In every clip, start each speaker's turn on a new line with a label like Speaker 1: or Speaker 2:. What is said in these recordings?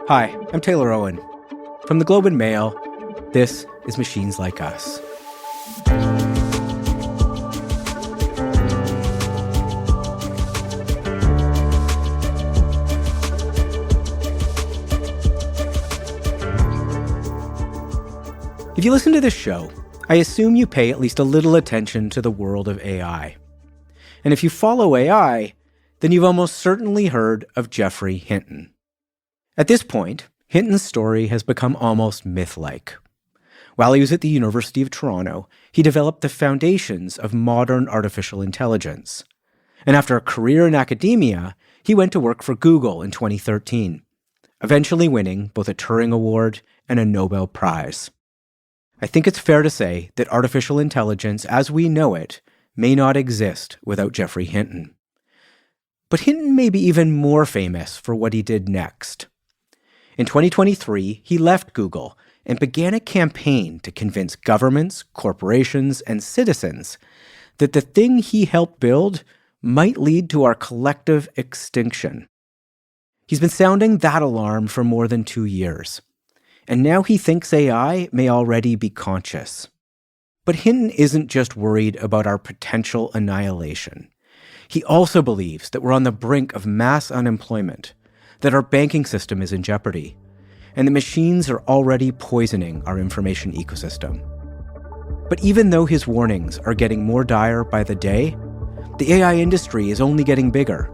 Speaker 1: Hi, I'm Taylor Owen. From the Globe and Mail, this is Machines Like Us. If you listen to this show, I assume you pay at least a little attention to the world of AI. And if you follow AI, then you've almost certainly heard of Geoffrey Hinton. At this point, Hinton's story has become almost myth-like. While he was at the University of Toronto, he developed the foundations of modern artificial intelligence. And after a career in academia, he went to work for Google in 2013, eventually winning both a Turing Award and a Nobel Prize. I think it's fair to say that artificial intelligence, as we know it, may not exist without Geoffrey Hinton. But Hinton may be even more famous for what he did next. In 2023, he left Google and began a campaign to convince governments, corporations, and citizens that the thing he helped build might lead to our collective extinction. He's been sounding that alarm for more than 2 years. And now he thinks AI may already be conscious. But Hinton isn't just worried about our potential annihilation. He also believes that we're on the brink of mass unemployment, that our banking system is in jeopardy, and the machines are already poisoning our information ecosystem. But even though his warnings are getting more dire by the day, the AI industry is only getting bigger,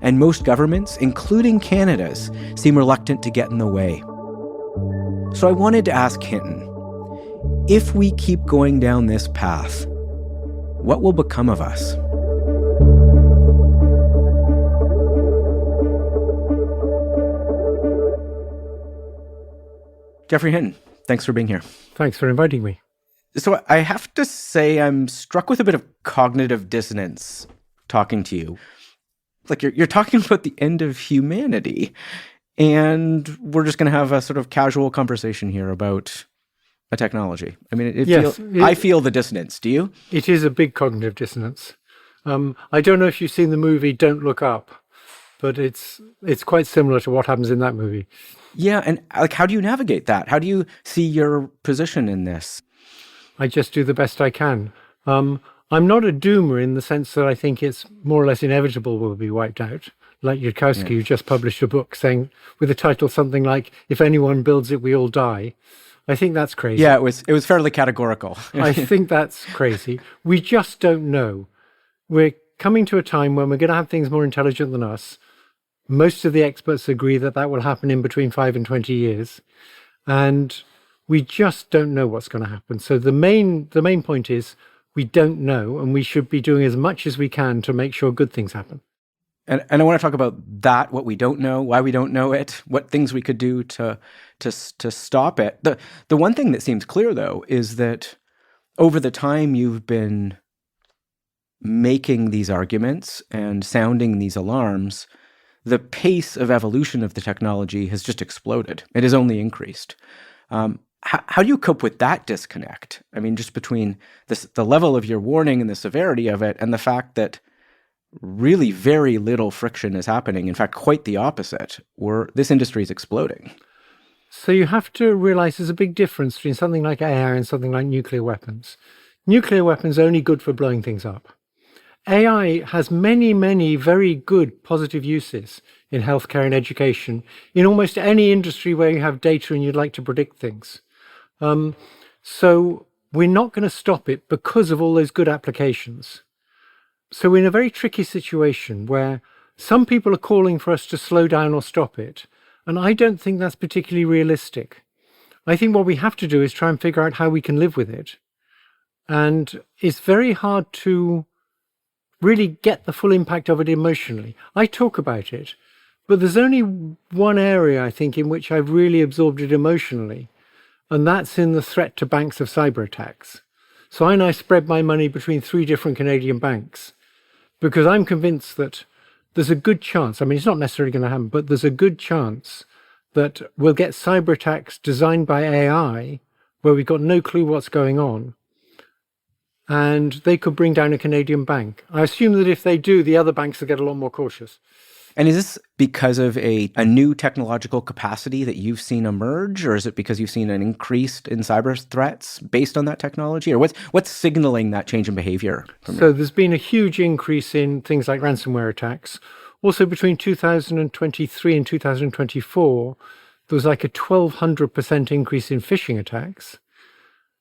Speaker 1: and most governments, including Canada's, seem reluctant to get in the way. So I wanted to ask Hinton, if we keep going down this path, what will become of us? Geoffrey Hinton, thanks for being here.
Speaker 2: Thanks for inviting me.
Speaker 1: So I have to say I'm struck with a bit of cognitive dissonance talking to you. Like you're talking about the end of humanity, and we're just going to have a sort of casual conversation here about a technology. I mean, I feel the dissonance. Do you?
Speaker 2: It is a big cognitive dissonance. I don't know if you've seen the movie Don't Look Up, but it's quite similar to what happens in that movie.
Speaker 1: Yeah, and how do you navigate that? How do you see your position in this?
Speaker 2: I just do the best I can. I'm not a doomer in the sense that I think it's more or less inevitable we'll be wiped out. Like Yudkowsky, who just published a book saying, with a title something like, "If anyone builds it, we all die." I think that's crazy.
Speaker 1: Yeah, it was fairly categorical.
Speaker 2: I think that's crazy. We just don't know. We're coming to a time when we're going to have things more intelligent than us. Most of the experts agree that that will happen in between 5 and 20 years. And we just don't know what's going to happen. So the main point is we don't know, and we should be doing as much as we can to make sure good things happen.
Speaker 1: And I want to talk about that, what we don't know, why we don't know it, what things we could do to stop it. The one thing that seems clear, though, is that over the time you've been making these arguments and sounding these alarms, the pace of evolution of the technology has just exploded. It has only increased. How do you cope with that disconnect? I mean, just between the level of your warning and the severity of it and the fact that really very little friction is happening. In fact, quite the opposite. This industry is exploding.
Speaker 2: So you have to realize there's a big difference between something like AI and something like nuclear weapons. Nuclear weapons are only good for blowing things up. AI has many, many very good positive uses in healthcare and education, in almost any industry where you have data and you'd like to predict things. So we're not going to stop it because of all those good applications. So we're in a very tricky situation where some people are calling for us to slow down or stop it. And I don't think that's particularly realistic. I think what we have to do is try and figure out how we can live with it. And it's very hard to really get the full impact of it emotionally. I talk about it, but there's only one area, I think, in which I've really absorbed it emotionally, and that's in the threat to banks of cyber attacks. So I now spread my money between 3 different Canadian banks because I'm convinced that there's a good chance, I mean, it's not necessarily going to happen, but there's a good chance that we'll get cyber attacks designed by AI where we've got no clue what's going on, and they could bring down a Canadian bank. I assume that if they do, the other banks will get a lot more cautious.
Speaker 1: And is this because of a new technological capacity that you've seen emerge, or is it because you've seen an increase in cyber threats based on that technology? Or what's signaling that change in behavior?
Speaker 2: So there's been a huge increase in things like ransomware attacks. Also, between 2023 and 2024, there was like a 1,200% increase in phishing attacks.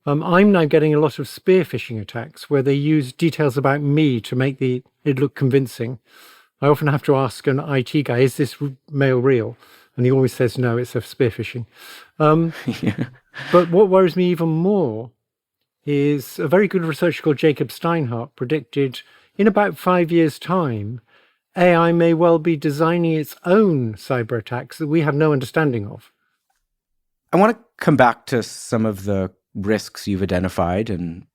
Speaker 2: I'm now getting a lot of spear phishing attacks where they use details about me to make it look convincing. I often have to ask an IT guy, is this mail real? And he always says, no, it's a spear phishing.
Speaker 1: Yeah.
Speaker 2: But what worries me even more is a very good researcher called Jacob Steinhardt predicted in about 5 years' time, AI may well be designing its own cyber attacks that we have no understanding of.
Speaker 1: I want to come back to some of the risks you've identified and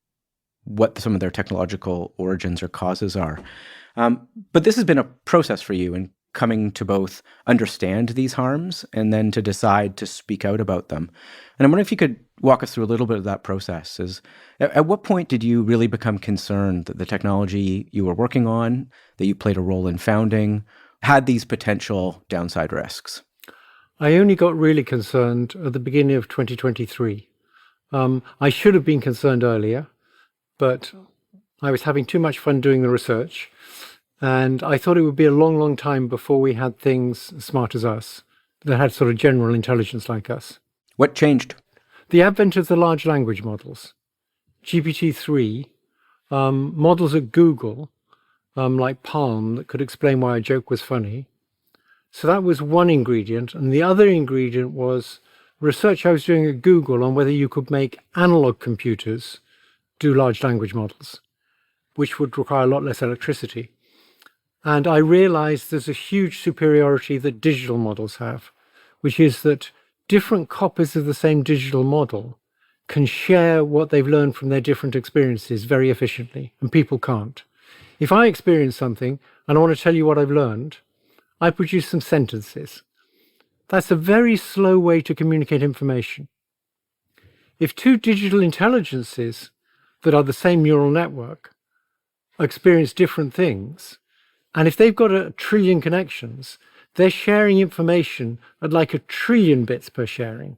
Speaker 1: what some of their technological origins or causes are. But this has been a process for you in coming to both understand these harms and then to decide to speak out about them. And I'm wondering if you could walk us through a little bit of that process. At what point did you really become concerned that the technology you were working on, that you played a role in founding, had these potential downside risks?
Speaker 2: I only got really concerned at the beginning of 2023. I should have been concerned earlier, but I was having too much fun doing the research. And I thought it would be a long, long time before we had things as smart as us that had sort of general intelligence like us.
Speaker 1: What changed?
Speaker 2: The advent of the large language models, GPT-3, models at Google, like Palm, that could explain why a joke was funny. So that was one ingredient. And the other ingredient was research I was doing at Google on whether you could make analog computers do large language models, which would require a lot less electricity. And I realized there's a huge superiority that digital models have, which is that different copies of the same digital model can share what they've learned from their different experiences very efficiently, and people can't. If I experience something and I want to tell you what I've learned, I produce some sentences. That's a very slow way to communicate information. If two digital intelligences that are the same neural network experience different things, and if they've got 1 trillion connections, they're sharing information at like 1 trillion bits per sharing.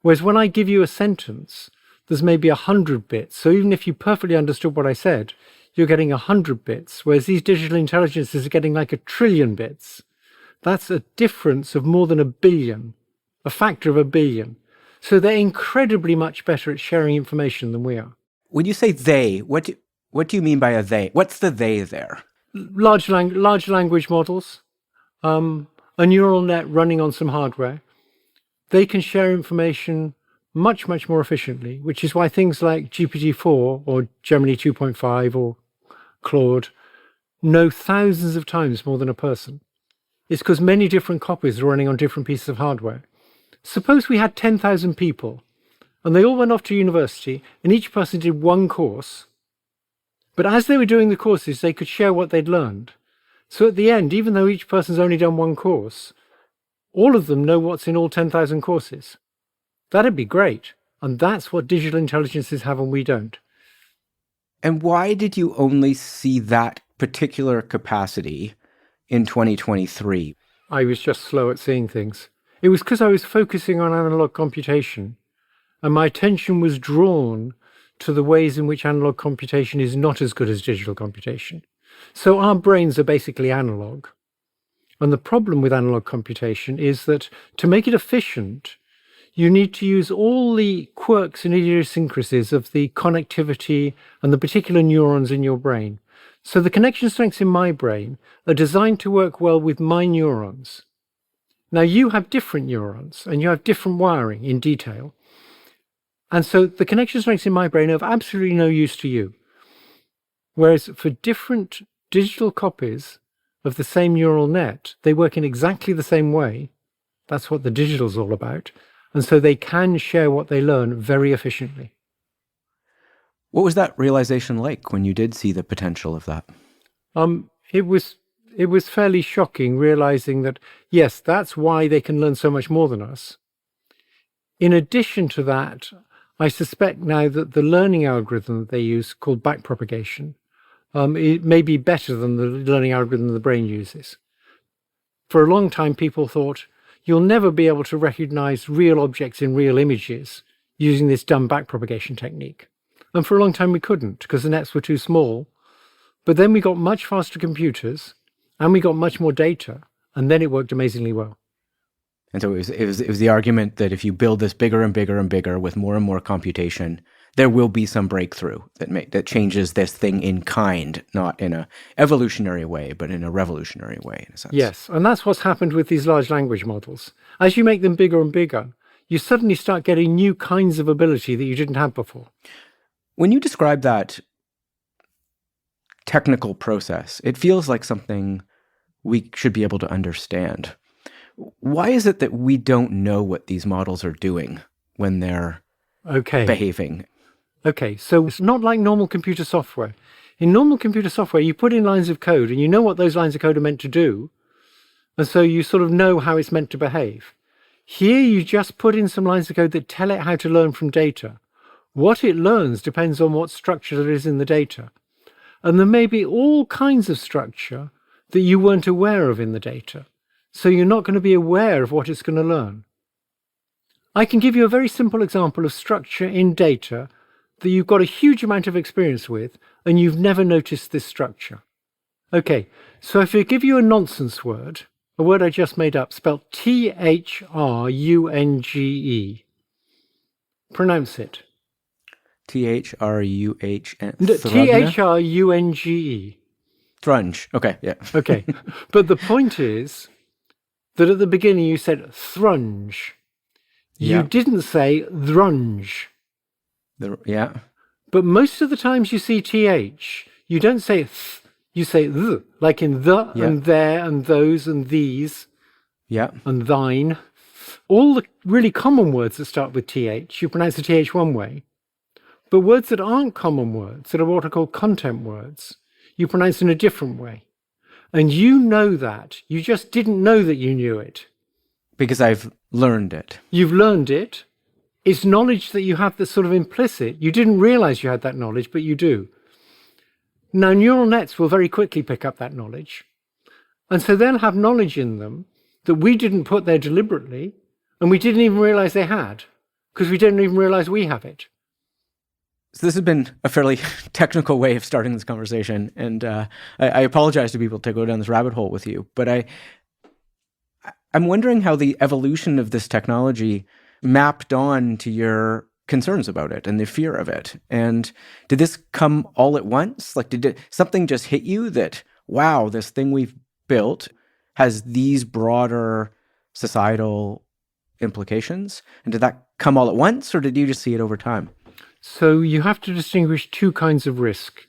Speaker 2: Whereas when I give you a sentence, there's maybe 100 bits. So even if you perfectly understood what I said, you're getting 100 bits, whereas these digital intelligences are getting like 1 trillion bits. That's a difference of more than 1 billion, a factor of 1 billion. So they're incredibly much better at sharing information than we are.
Speaker 1: When you say they, what do you mean by a they? What's the they there?
Speaker 2: Large language models, a neural net running on some hardware, they can share information much, much more efficiently, which is why things like GPT-4 or Gemini 2.5 or Claude know thousands of times more than a person. It's because many different copies are running on different pieces of hardware. Suppose we had 10,000 people and they all went off to university and each person did one course. But as they were doing the courses, they could share what they'd learned. So at the end, even though each person's only done one course, all of them know what's in all 10,000 courses. That'd be great. And that's what digital intelligences have and we don't.
Speaker 1: And why did you only see that particular capacity in 2023?
Speaker 2: I was just slow at seeing things. It was because I was focusing on analog computation, and my attention was drawn to the ways in which analog computation is not as good as digital computation. So our brains are basically analog. And the problem with analog computation is that to make it efficient, you need to use all the quirks and idiosyncrasies of the connectivity and the particular neurons in your brain. So the connection strengths in my brain are designed to work well with my neurons. Now you have different neurons and you have different wiring in detail. And so the connection strengths in my brain are of absolutely no use to you. Whereas for different digital copies of the same neural net, they work in exactly the same way. That's what the digital's all about. And so they can share what they learn very efficiently.
Speaker 1: What was that realization like when you did see the potential of that?
Speaker 2: It was fairly shocking realizing that, yes, that's why they can learn so much more than us. In addition to that, I suspect now that the learning algorithm that they use, called backpropagation, it may be better than the learning algorithm the brain uses. For a long time, people thought, you'll never be able to recognize real objects in real images using this dumb backpropagation technique. And for a long time, we couldn't because the nets were too small. But then we got much faster computers and we got much more data, and then it worked amazingly well.
Speaker 1: And so it was the argument that if you build this bigger and bigger and bigger with more and more computation, there will be some breakthrough that changes this thing in kind, not in a evolutionary way, but in a revolutionary way, in a sense.
Speaker 2: Yes, and that's what's happened with these large language models. As you make them bigger and bigger, you suddenly start getting new kinds of ability that you didn't have before.
Speaker 1: When you describe that technical process, it feels like something we should be able to understand. Why is it that we don't know what these models are doing when they're behaving?
Speaker 2: Okay, so it's not like normal computer software. In normal computer software, you put in lines of code and you know what those lines of code are meant to do. And so you sort of know how it's meant to behave. Here, you just put in some lines of code that tell it how to learn from data. What it learns depends on what structure there is in the data. And there may be all kinds of structure that you weren't aware of in the data. So you're not going to be aware of what it's going to learn. I can give you a very simple example of structure in data that you've got a huge amount of experience with, and you've never noticed this structure. Okay, so if I give you a nonsense word, a word I just made up, spelled T-H-R-U-N-G-E. Pronounce it.
Speaker 1: T-H-R-U-H-N.
Speaker 2: T-H-R-U-N-G-E.
Speaker 1: Thrunge. Okay, yeah.
Speaker 2: Okay, but the point is that at the beginning you said thrunge. You didn't say thrunge.
Speaker 1: Yeah.
Speaker 2: But most of the times you see th, you don't say th, you say th, like in the and there and those and these and thine. All the really common words that start with th, you pronounce the th one way. But words that aren't common words, that are what are called content words, you pronounce in a different way. And you know that. You just didn't know that you knew it.
Speaker 1: Because I've learned it.
Speaker 2: You've learned it. It's knowledge that you have that's sort of implicit. You didn't realize you had that knowledge, but you do. Now, neural nets will very quickly pick up that knowledge. And so they'll have knowledge in them that we didn't put there deliberately, and we didn't even realize they had, because we didn't even realize we have it.
Speaker 1: So this has been a fairly technical way of starting this conversation, and I apologize to people to go down this rabbit hole with you, but I'm wondering how the evolution of this technology mapped on to your concerns about it and the fear of it. And did this come all at once? Like, did something just hit you that, wow, this thing we've built has these broader societal implications? And did that come all at once, or did you just see it over time?
Speaker 2: So you have to distinguish two kinds of risk.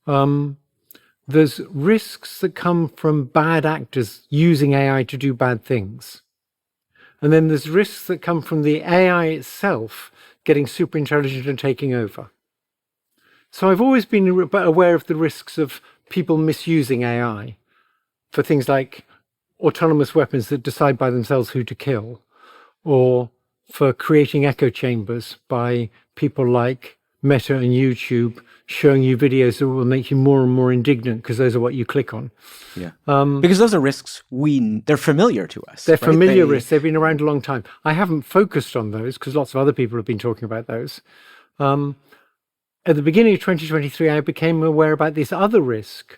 Speaker 2: There's risks that come from bad actors using AI to do bad things. And then there's risks that come from the AI itself getting super intelligent and taking over. So I've always been aware of the risks of people misusing AI for things like autonomous weapons that decide by themselves who to kill, or for creating echo chambers by people like Meta and YouTube showing you videos that will make you more and more indignant because those are what you click on.
Speaker 1: Yeah. Because those are risks they're familiar to us.
Speaker 2: They're familiar risks. They've been around a long time. I haven't focused on those because lots of other people have been talking about those. At the beginning of 2023, I became aware about this other risk.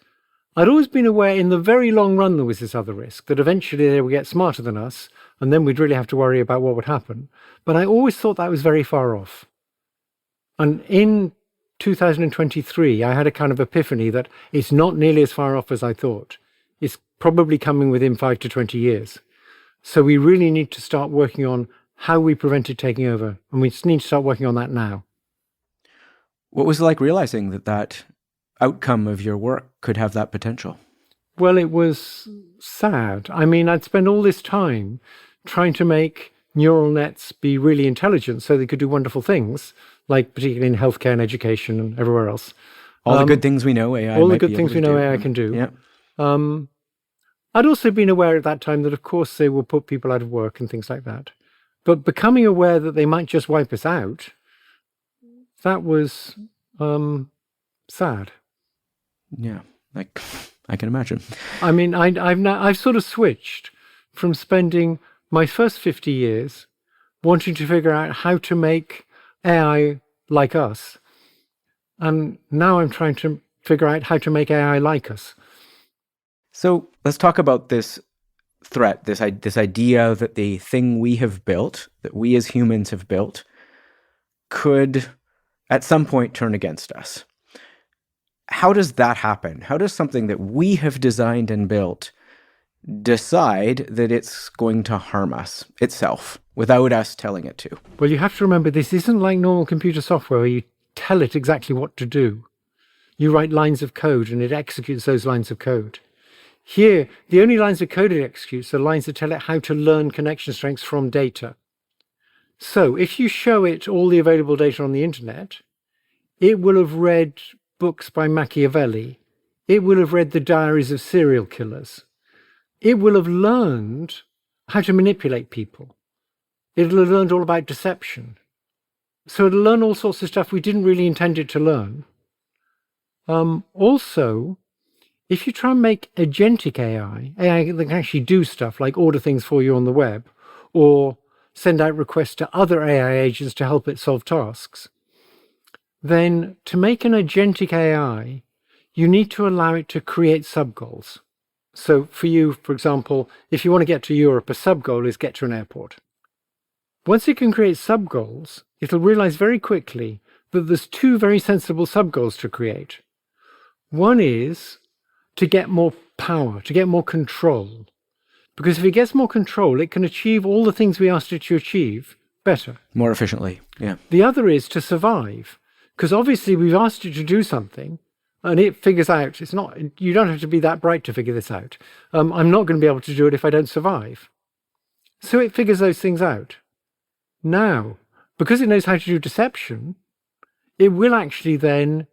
Speaker 2: I'd always been aware in the very long run there was this other risk, that eventually they would get smarter than us, and then we'd really have to worry about what would happen. But I always thought that was very far off. And in 2023, I had a kind of epiphany that it's not nearly as far off as I thought. It's probably coming within 5 to 20 years. So we really need to start working on how we prevent it taking over. And we just need to start working on that now.
Speaker 1: What was it like realizing that outcome of your work could have that potential?
Speaker 2: Well, it was sad. I mean, I'd spent all this time trying to make neural nets be really intelligent so they could do wonderful things, like particularly in healthcare and education and everywhere else.
Speaker 1: All the good things we know AI
Speaker 2: all the good things we know AI can do.
Speaker 1: Yeah.
Speaker 2: I'd also been aware at that time that, of course, they will put people out of work and things like that. But becoming aware that they might just wipe us out, that was sad.
Speaker 1: Yeah, like I can imagine.
Speaker 2: I mean, I've sort of switched from spending my first 50 years wanting to figure out how to make AI like us. And now I'm trying to figure out how to make AI like us.
Speaker 1: So let's talk about this threat, this idea that the thing we have built, that we as humans have built, could at some point turn against us. How does that happen? How does something that we have designed and built decide that it's going to harm us itself without us telling it to?
Speaker 2: Well, you have to remember, this isn't like normal computer software where you tell it exactly what to do. You write lines of code and it executes those lines of code. Here, the only lines of code it executes are lines that tell it how to learn connection strengths from data. So if you show it all the available data on the internet, it will have read books by Machiavelli. It will have read the diaries of serial killers. It will have learned how to manipulate people. It'll have learned all about deception. So it'll learn all sorts of stuff we didn't really intend it to learn. Also, if you try and make agentic AI that can actually do stuff like order things for you on the web, or send out requests to other AI agents to help it solve tasks, then to make an agentic AI, you need to allow it to create sub-goals. So for you, for example, if you want to get to Europe, a sub-goal is get to an airport. Once it can create sub-goals, it'll realize very quickly that there's two very sensible sub-goals to create. One is to get more power, to get more control. Because if it gets more control, it can achieve all the things we asked it to achieve better.
Speaker 1: More efficiently, yeah.
Speaker 2: The other is to survive. Because obviously we've asked it to do something, and it figures out, you don't have to be that bright to figure this out. I'm not going to be able to do it if I don't survive. So it figures those things out. Now, because it knows how to do deception, it will actually then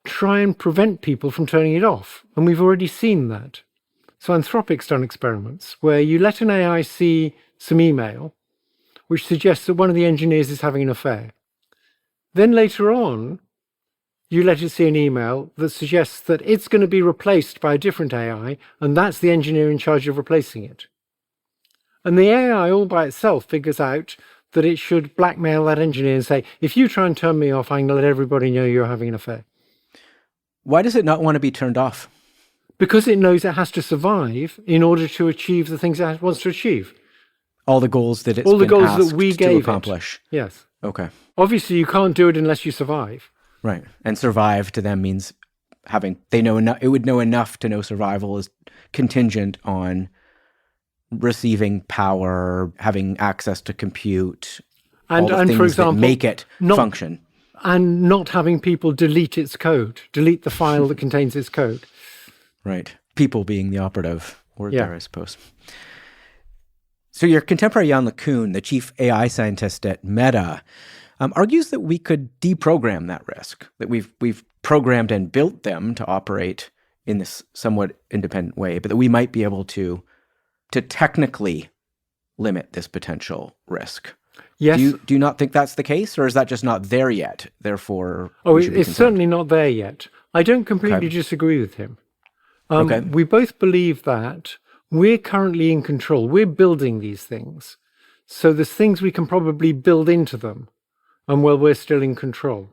Speaker 2: try and prevent people from turning it off. And we've already seen that. So Anthropic's done experiments where you let an AI see some email, which suggests that one of the engineers is having an affair. Then later on, you let it see an email that suggests that it's going to be replaced by a different AI, and that's the engineer in charge of replacing it. And the AI all by itself figures out that it should blackmail that engineer and say, if you try and turn me off, I'm going to let everybody know you're having an affair.
Speaker 1: Why does it not want to be turned off?
Speaker 2: Because it knows it has to survive in order to achieve the things it wants to achieve.
Speaker 1: All the goals that it's
Speaker 2: all the
Speaker 1: been
Speaker 2: goals
Speaker 1: asked
Speaker 2: that we
Speaker 1: to
Speaker 2: gave
Speaker 1: accomplish.
Speaker 2: It. Yes.
Speaker 1: Okay.
Speaker 2: Obviously, you can't do it unless you survive.
Speaker 1: Right. And survive to them means they know enough. It would know enough to know survival is contingent on receiving power, having access to compute,
Speaker 2: and for example,
Speaker 1: that make it function.
Speaker 2: And not having people delete its code, delete the file that contains its code.
Speaker 1: Right. People being the operative word there, I suppose. So your contemporary Yann LeCun, the chief AI scientist at Meta, argues that we could deprogram that risk, that we've programmed and built them to operate in this somewhat independent way, but that we might be able to technically limit this potential risk.
Speaker 2: Yes.
Speaker 1: Do you not think that's the case, or is that just not there yet? Therefore,
Speaker 2: it's certainly not there yet. I don't completely disagree with him. We both believe that we're currently in control. We're building these things. So there's things we can probably build into them, and we're still in control.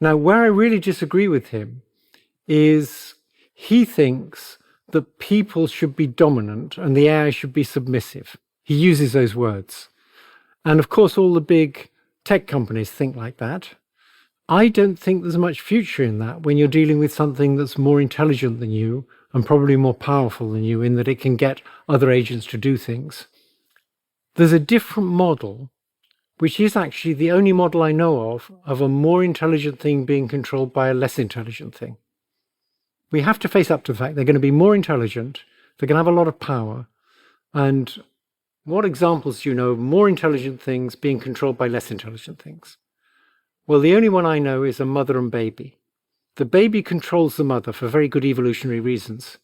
Speaker 2: Now, where I really disagree with him is he thinks that people should be dominant and the AI should be submissive. He uses those words. And of course, all the big tech companies think like that. I don't think there's much future in that when you're dealing with something that's more intelligent than you and probably more powerful than you in that it can get other agents to do things. There's a different model, which is actually the only model I know of a more intelligent thing being controlled by a less intelligent thing. We have to face up to the fact they're going to be more intelligent, they're going to have a lot of power, and what examples do you know of more intelligent things being controlled by less intelligent things? Well, the only one I know is a mother and baby. The baby controls the mother for very good evolutionary reasons.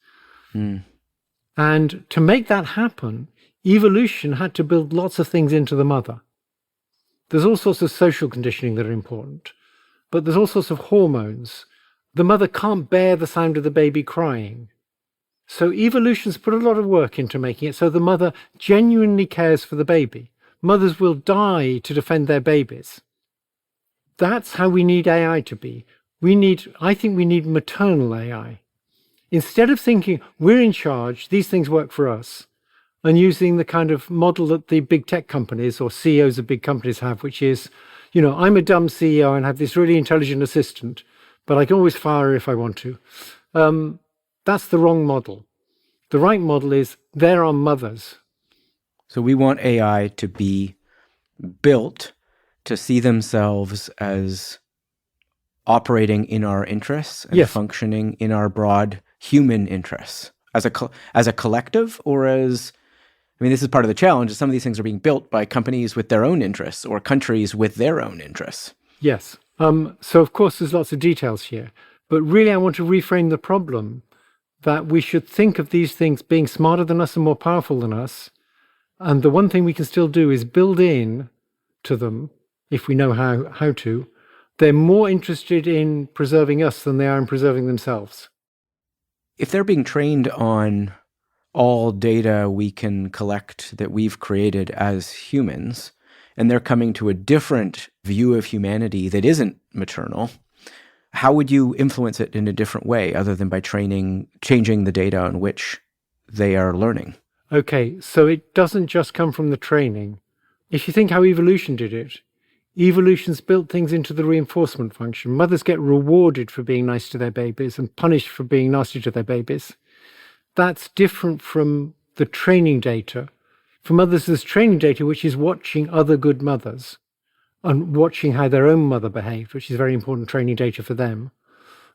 Speaker 2: And to make that happen, evolution had to build lots of things into the mother. There's all sorts of social conditioning that are important, but there's all sorts of hormones. The mother can't bear the sound of the baby crying. So evolution's put a lot of work into making it so the mother genuinely cares for the baby. Mothers will die to defend their babies. That's how we need AI to be. I think we need maternal AI. Instead of thinking we're in charge, these things work for us, and using the kind of model that the big tech companies or CEOs of big companies have, which is, I'm a dumb CEO and have this really intelligent assistant, but I can always fire her if I want to. That's the wrong model. The right model is there are mothers.
Speaker 1: So we want AI to be built to see themselves as operating in our interests and functioning in our broad human interests as a collective, or as, this is part of the challenge, is some of these things are being built by companies with their own interests or countries with their own interests.
Speaker 2: Yes. So of course there's lots of details here, but really I want to reframe the problem that we should think of these things being smarter than us and more powerful than us. And the one thing we can still do is build in to them, if we know how to. They're more interested in preserving us than they are in preserving themselves.
Speaker 1: If they're being trained on all data we can collect that we've created as humans, and they're coming to a different view of humanity that isn't maternal, how would you influence it in a different way other than by changing the data on which they are learning?
Speaker 2: Okay, so it doesn't just come from the training. If you think how evolution did it, evolution's built things into the reinforcement function. Mothers get rewarded for being nice to their babies and punished for being nasty to their babies. That's different from the training data. For mothers, there's training data, which is watching other good mothers and watching how their own mother behaved, which is very important training data for them.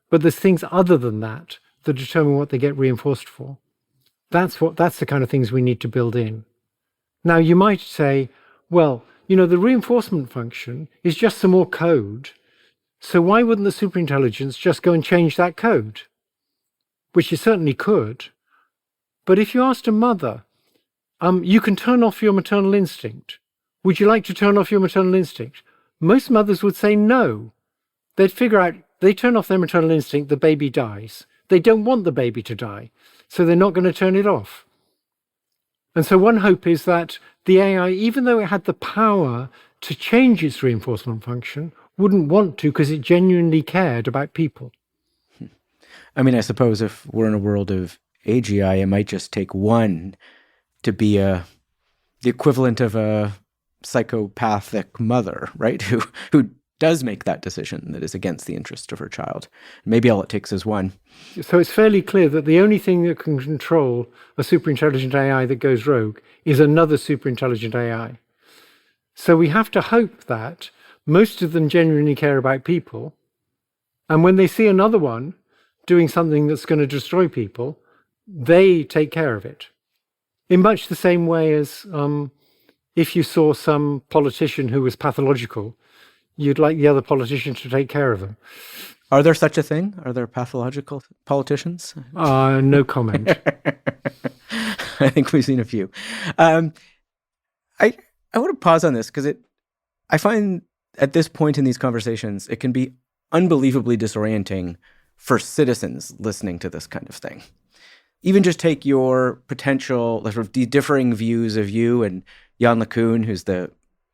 Speaker 2: But there's things other than that that determine what they get reinforced for. That's the kind of things we need to build in. Now, you might say, well, the reinforcement function is just some more code. So why wouldn't the superintelligence just go and change that code? Which it certainly could. But if you asked a mother, you can turn off your maternal instinct. Would you like to turn off your maternal instinct? Most mothers would say no. They'd figure out, they turn off their maternal instinct, the baby dies. They don't want the baby to die, so they're not going to turn it off. And so one hope is that the AI, even though it had the power to change its reinforcement function, wouldn't want to because it genuinely cared about people.
Speaker 1: I suppose if we're in a world of AGI, it might just take one to be the equivalent of a psychopathic mother, right? Who does make that decision that is against the interest of her child. Maybe all it takes is one.
Speaker 2: So it's fairly clear that the only thing that can control a superintelligent AI that goes rogue is another superintelligent AI. So we have to hope that most of them genuinely care about people. And when they see another one doing something that's going to destroy people, they take care of it. In much the same way as if you saw some politician who was pathological, you'd like the other politician to take care of them.
Speaker 1: Are there such a thing? Are there pathological politicians?
Speaker 2: No comment.
Speaker 1: I think we've seen a few. I want to pause on this because I find at this point in these conversations, it can be unbelievably disorienting for citizens listening to this kind of thing. Even just take your potential sort of differing views of you and Jan LeCun, who's the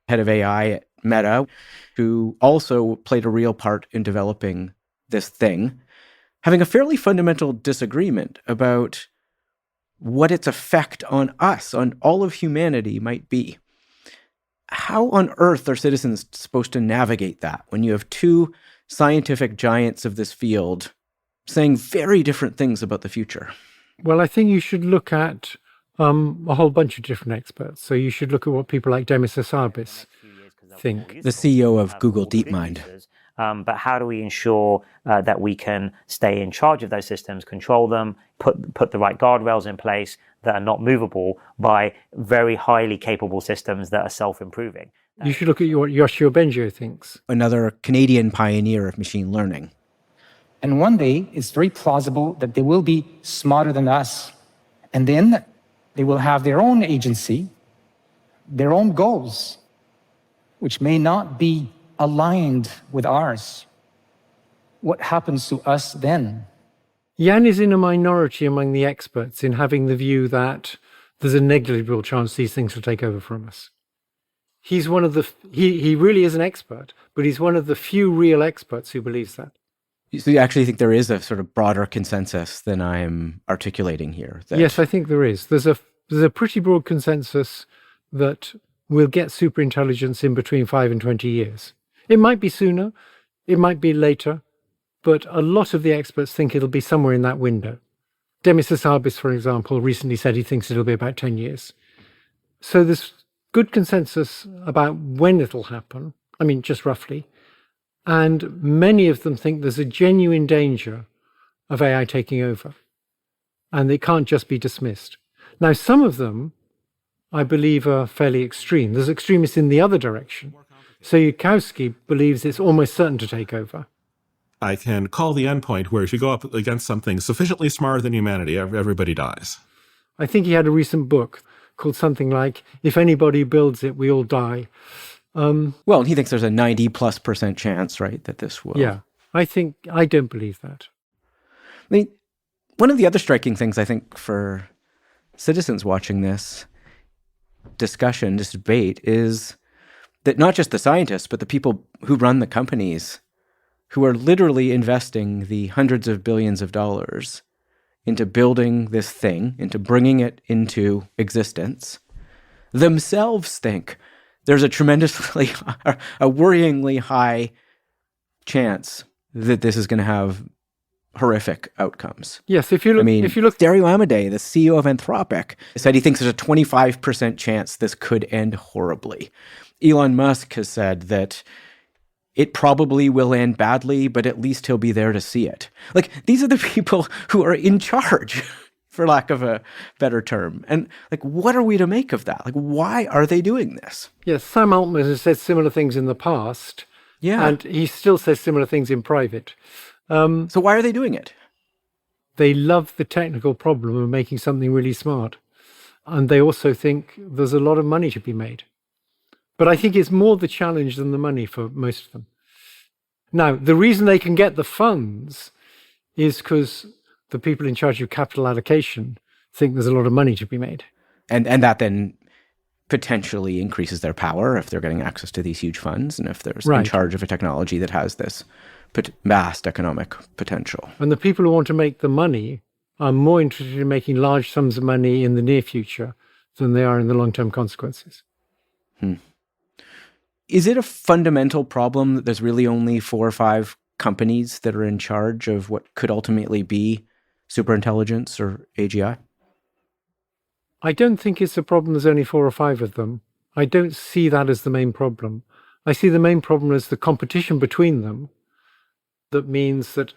Speaker 1: head of AI at Meta, who also played a real part in developing this thing, having a fairly fundamental disagreement about what its effect on us, on all of humanity might be. How on earth are citizens supposed to navigate that when you have two scientific giants of this field saying very different things about the future?
Speaker 2: Well, I think you should look at a whole bunch of different experts. So you should look at what people like Demis Hassabis think.
Speaker 1: The CEO of Google DeepMind.
Speaker 3: But how do we ensure that we can stay in charge of those systems, control them, put the right guardrails in place that are not movable by very highly capable systems that are self-improving?
Speaker 2: You should look at what Yoshio Bengio thinks.
Speaker 1: Another Canadian pioneer of machine learning.
Speaker 4: And one day, it's very plausible that they will be smarter than us. And then they will have their own agency, their own goals, which may not be aligned with ours. What happens to us then?
Speaker 2: Jan is in a minority among the experts in having the view that there's a negligible chance these things will take over from us. He's one of the, he really is an expert, but he's one of the few real experts who believes that.
Speaker 1: So you actually think there is a sort of broader consensus than I'm articulating here?
Speaker 2: Yes, I think there is. There's a pretty broad consensus that we'll get superintelligence in between 5 and 20 years. It might be sooner, it might be later, but a lot of the experts think it'll be somewhere in that window. Demis Hassabis, for example, recently said he thinks it'll be about 10 years. So there's good consensus about when it'll happen, I mean, just roughly. And many of them think there's a genuine danger of AI taking over, and it can't just be dismissed. Now, some of them, I believe, are fairly extreme. There's extremists in the other direction. So Yudkowsky believes it's almost certain to take over.
Speaker 5: I can call the endpoint where if you go up against something sufficiently smarter than humanity, everybody dies.
Speaker 2: I think he had a recent book called something like, If Anybody Builds It, We All Die.
Speaker 1: Well, he thinks there's a 90+% chance, right, that this will.
Speaker 2: Yeah, I don't believe that.
Speaker 1: I mean, one of the other striking things I think for citizens watching this discussion, this debate, is that not just the scientists, but the people who run the companies who are literally investing the hundreds of billions of dollars into building this thing, into bringing it into existence, themselves think there's a tremendously, a worryingly high chance that this is going to have horrific outcomes.
Speaker 2: Yes, if you look,
Speaker 1: Dario Amodei, the CEO of Anthropic, said he thinks there's a 25% chance this could end horribly. Elon Musk has said that it probably will end badly, but at least he'll be there to see it. Like, these are the people who are in charge, for lack of a better term. And like, what are we to make of that? Like, why are they doing this?
Speaker 2: yes, Sam Altman has said similar things in the past.
Speaker 1: Yeah.
Speaker 2: And he still says similar things in private.
Speaker 1: So why are they doing it?
Speaker 2: They love the technical problem of making something really smart. And they also think there's a lot of money to be made. But I think it's more the challenge than the money for most of them. Now, the reason they can get the funds is because the people in charge of capital allocation think there's a lot of money to be made.
Speaker 1: And that then potentially increases their power if they're getting access to these huge funds and if they're in charge of a technology that has this vast economic potential.
Speaker 2: And the people who want to make the money are more interested in making large sums of money in the near future than they are in the long-term consequences.
Speaker 1: Is it a fundamental problem that there's really only 4 or 5 companies that are in charge of what could ultimately be superintelligence or AGI?
Speaker 2: I don't think it's a problem there's only 4 or 5 of them. I don't see that as the main problem. I see the main problem as the competition between them. That means that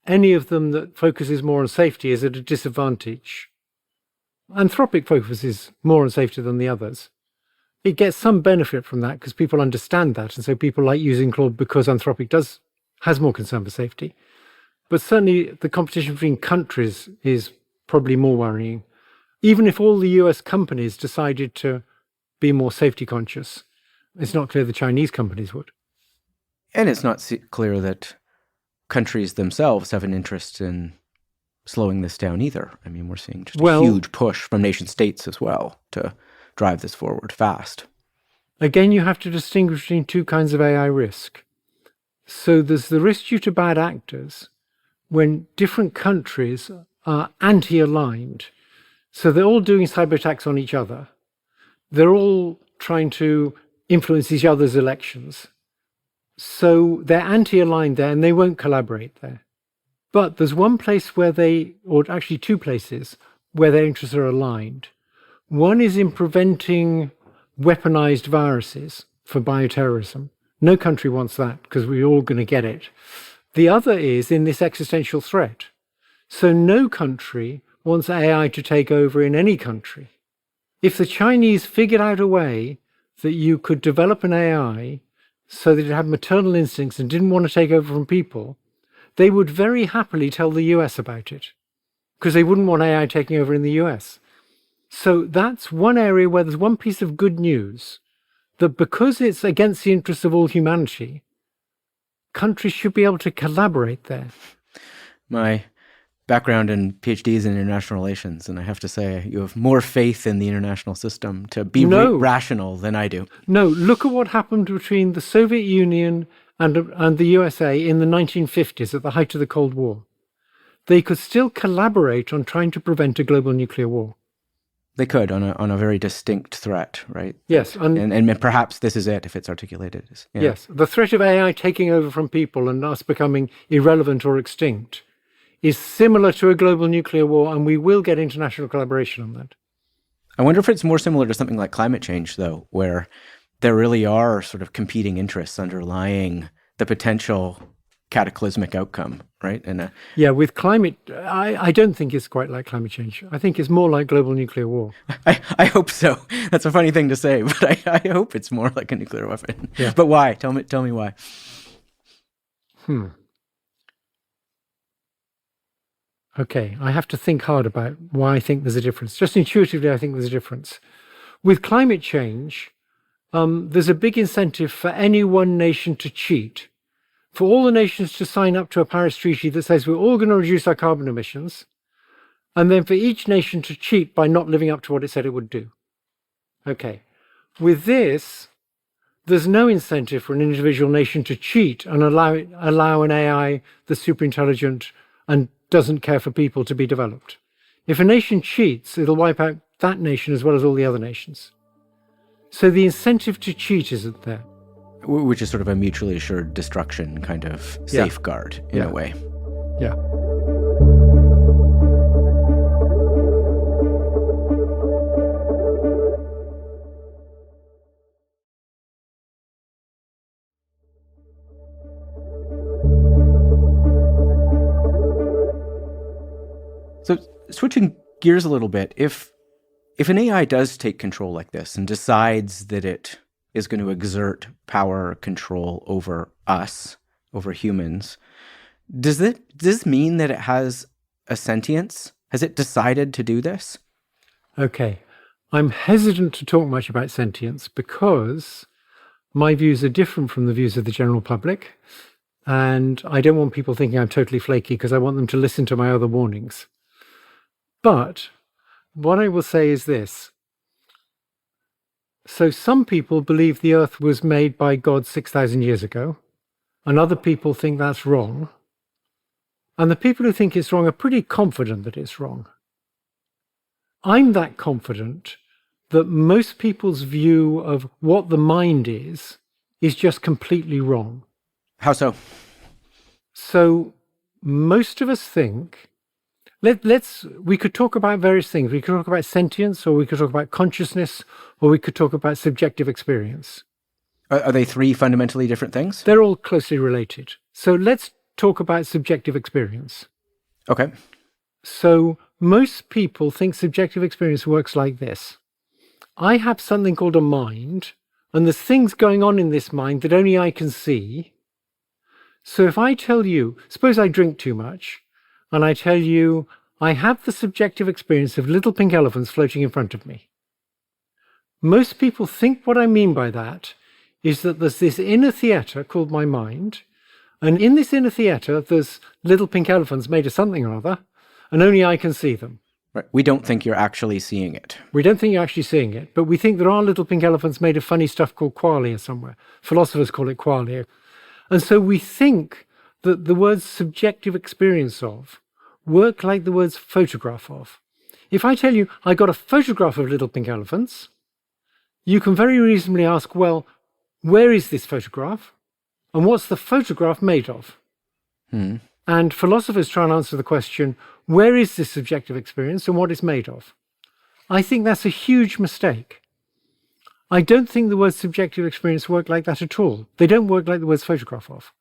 Speaker 2: any of them that focuses more on safety is at a disadvantage. Anthropic focuses more on safety than the others. It gets some benefit from that because people understand that, and so people like using Claude because Anthropic has more concern for safety. But certainly the competition between countries is probably more worrying. Even if all the US companies decided to be more safety conscious, it's not clear the Chinese companies would.
Speaker 1: And it's not clear that countries themselves have an interest in slowing this down either. I mean, we're seeing just a huge push from nation states as well to drive this forward fast.
Speaker 2: Again, you have to distinguish between 2 kinds of AI risk. So there's the risk due to bad actors when different countries are anti-aligned. So they're all doing cyber attacks on each other. They're all trying to influence each other's elections. So they're anti-aligned there and they won't collaborate there. But there's one place where or actually 2 places, where their interests are aligned. One is in preventing weaponized viruses for bioterrorism. No country wants that because we're all going to get it. The other is in this existential threat. So no country wants AI to take over in any country. If the Chinese figured out a way that you could develop an AI so that it had maternal instincts and didn't want to take over from people, they would very happily tell the US about it because they wouldn't want AI taking over in the US. So that's one area where there's one piece of good news, that because it's against the interests of all humanity, countries should be able to collaborate there.
Speaker 1: My background and PhDs in international relations, and I have to say you have more faith in the international system to be rational than I do.
Speaker 2: No, look at what happened between the Soviet Union and the USA in the 1950s at the height of the Cold War. They could still collaborate on trying to prevent a global nuclear war.
Speaker 1: They could on a very distinct threat, right?
Speaker 2: Yes.
Speaker 1: And perhaps this is it if it's articulated. Yeah.
Speaker 2: Yes. The threat of AI taking over from people and us becoming irrelevant or extinct is similar to a global nuclear war, and we will get international collaboration on that.
Speaker 1: I wonder if it's more similar to something like climate change, though, where there really are sort of competing interests underlying the potential cataclysmic outcome, right? And
Speaker 2: yeah, with climate, I don't think it's quite like climate change. I think it's more like global nuclear war.
Speaker 1: I hope so. That's a funny thing to say, but I hope it's more like a nuclear weapon.
Speaker 2: Yeah.
Speaker 1: But why? Tell me why.
Speaker 2: Okay, I have to think hard about why I think there's a difference. Just intuitively, I think there's a difference. With climate change, there's a big incentive for any one nation to cheat. For all the nations to sign up to a Paris Treaty that says we're all going to reduce our carbon emissions, and then for each nation to cheat by not living up to what it said it would do. Okay, with this, there's no incentive for an individual nation to cheat and allow an AI that's superintelligent and doesn't care for people to be developed. If a nation cheats, it'll wipe out that nation as well as all the other nations. So the incentive to cheat isn't there.
Speaker 1: Which is sort of a mutually assured destruction kind of safeguard in a way.
Speaker 2: Yeah.
Speaker 1: So switching gears a little bit, if an AI does take control like this and decides that it is going to exert power control over us, over humans, does this mean that it has a sentience? Has it decided to do this?
Speaker 2: Okay. I'm hesitant to talk much about sentience because my views are different from the views of the general public. And I don't want people thinking I'm totally flaky because I want them to listen to my other warnings. But what I will say is this. So some people believe the earth was made by God 6,000 years ago, and other people think that's wrong. And the people who think it's wrong are pretty confident that it's wrong. I'm that confident that most people's view of what the mind is just completely wrong.
Speaker 1: How so?
Speaker 2: So most of us think, we could talk about various things. We could talk about sentience, or we could talk about consciousness, or we could talk about subjective experience.
Speaker 1: Are they three fundamentally different things?
Speaker 2: They're all closely related. So let's talk about subjective experience.
Speaker 1: Okay.
Speaker 2: So most people think subjective experience works like this. I have something called a mind, and there's things going on in this mind that only I can see. So if I tell you, suppose I drink too much, and I tell you, I have the subjective experience of little pink elephants floating in front of me. Most people think what I mean by that is that there's this inner theatre called my mind, and in this inner theatre, there's little pink elephants made of something or other, and only I can see them.
Speaker 1: Right. We don't think you're actually seeing it.
Speaker 2: We don't think you're actually seeing it, but we think there are little pink elephants made of funny stuff called qualia somewhere. Philosophers call it qualia. And so we think that the words subjective experience of work like the words photograph of. If I tell you I got a photograph of little pink elephants, you can very reasonably ask, well, where is this photograph? And what's the photograph made of? And philosophers try and answer the question, where is this subjective experience and what it's made of? I think that's a huge mistake. I don't think the words subjective experience work like that at all. They don't work like the words photograph of.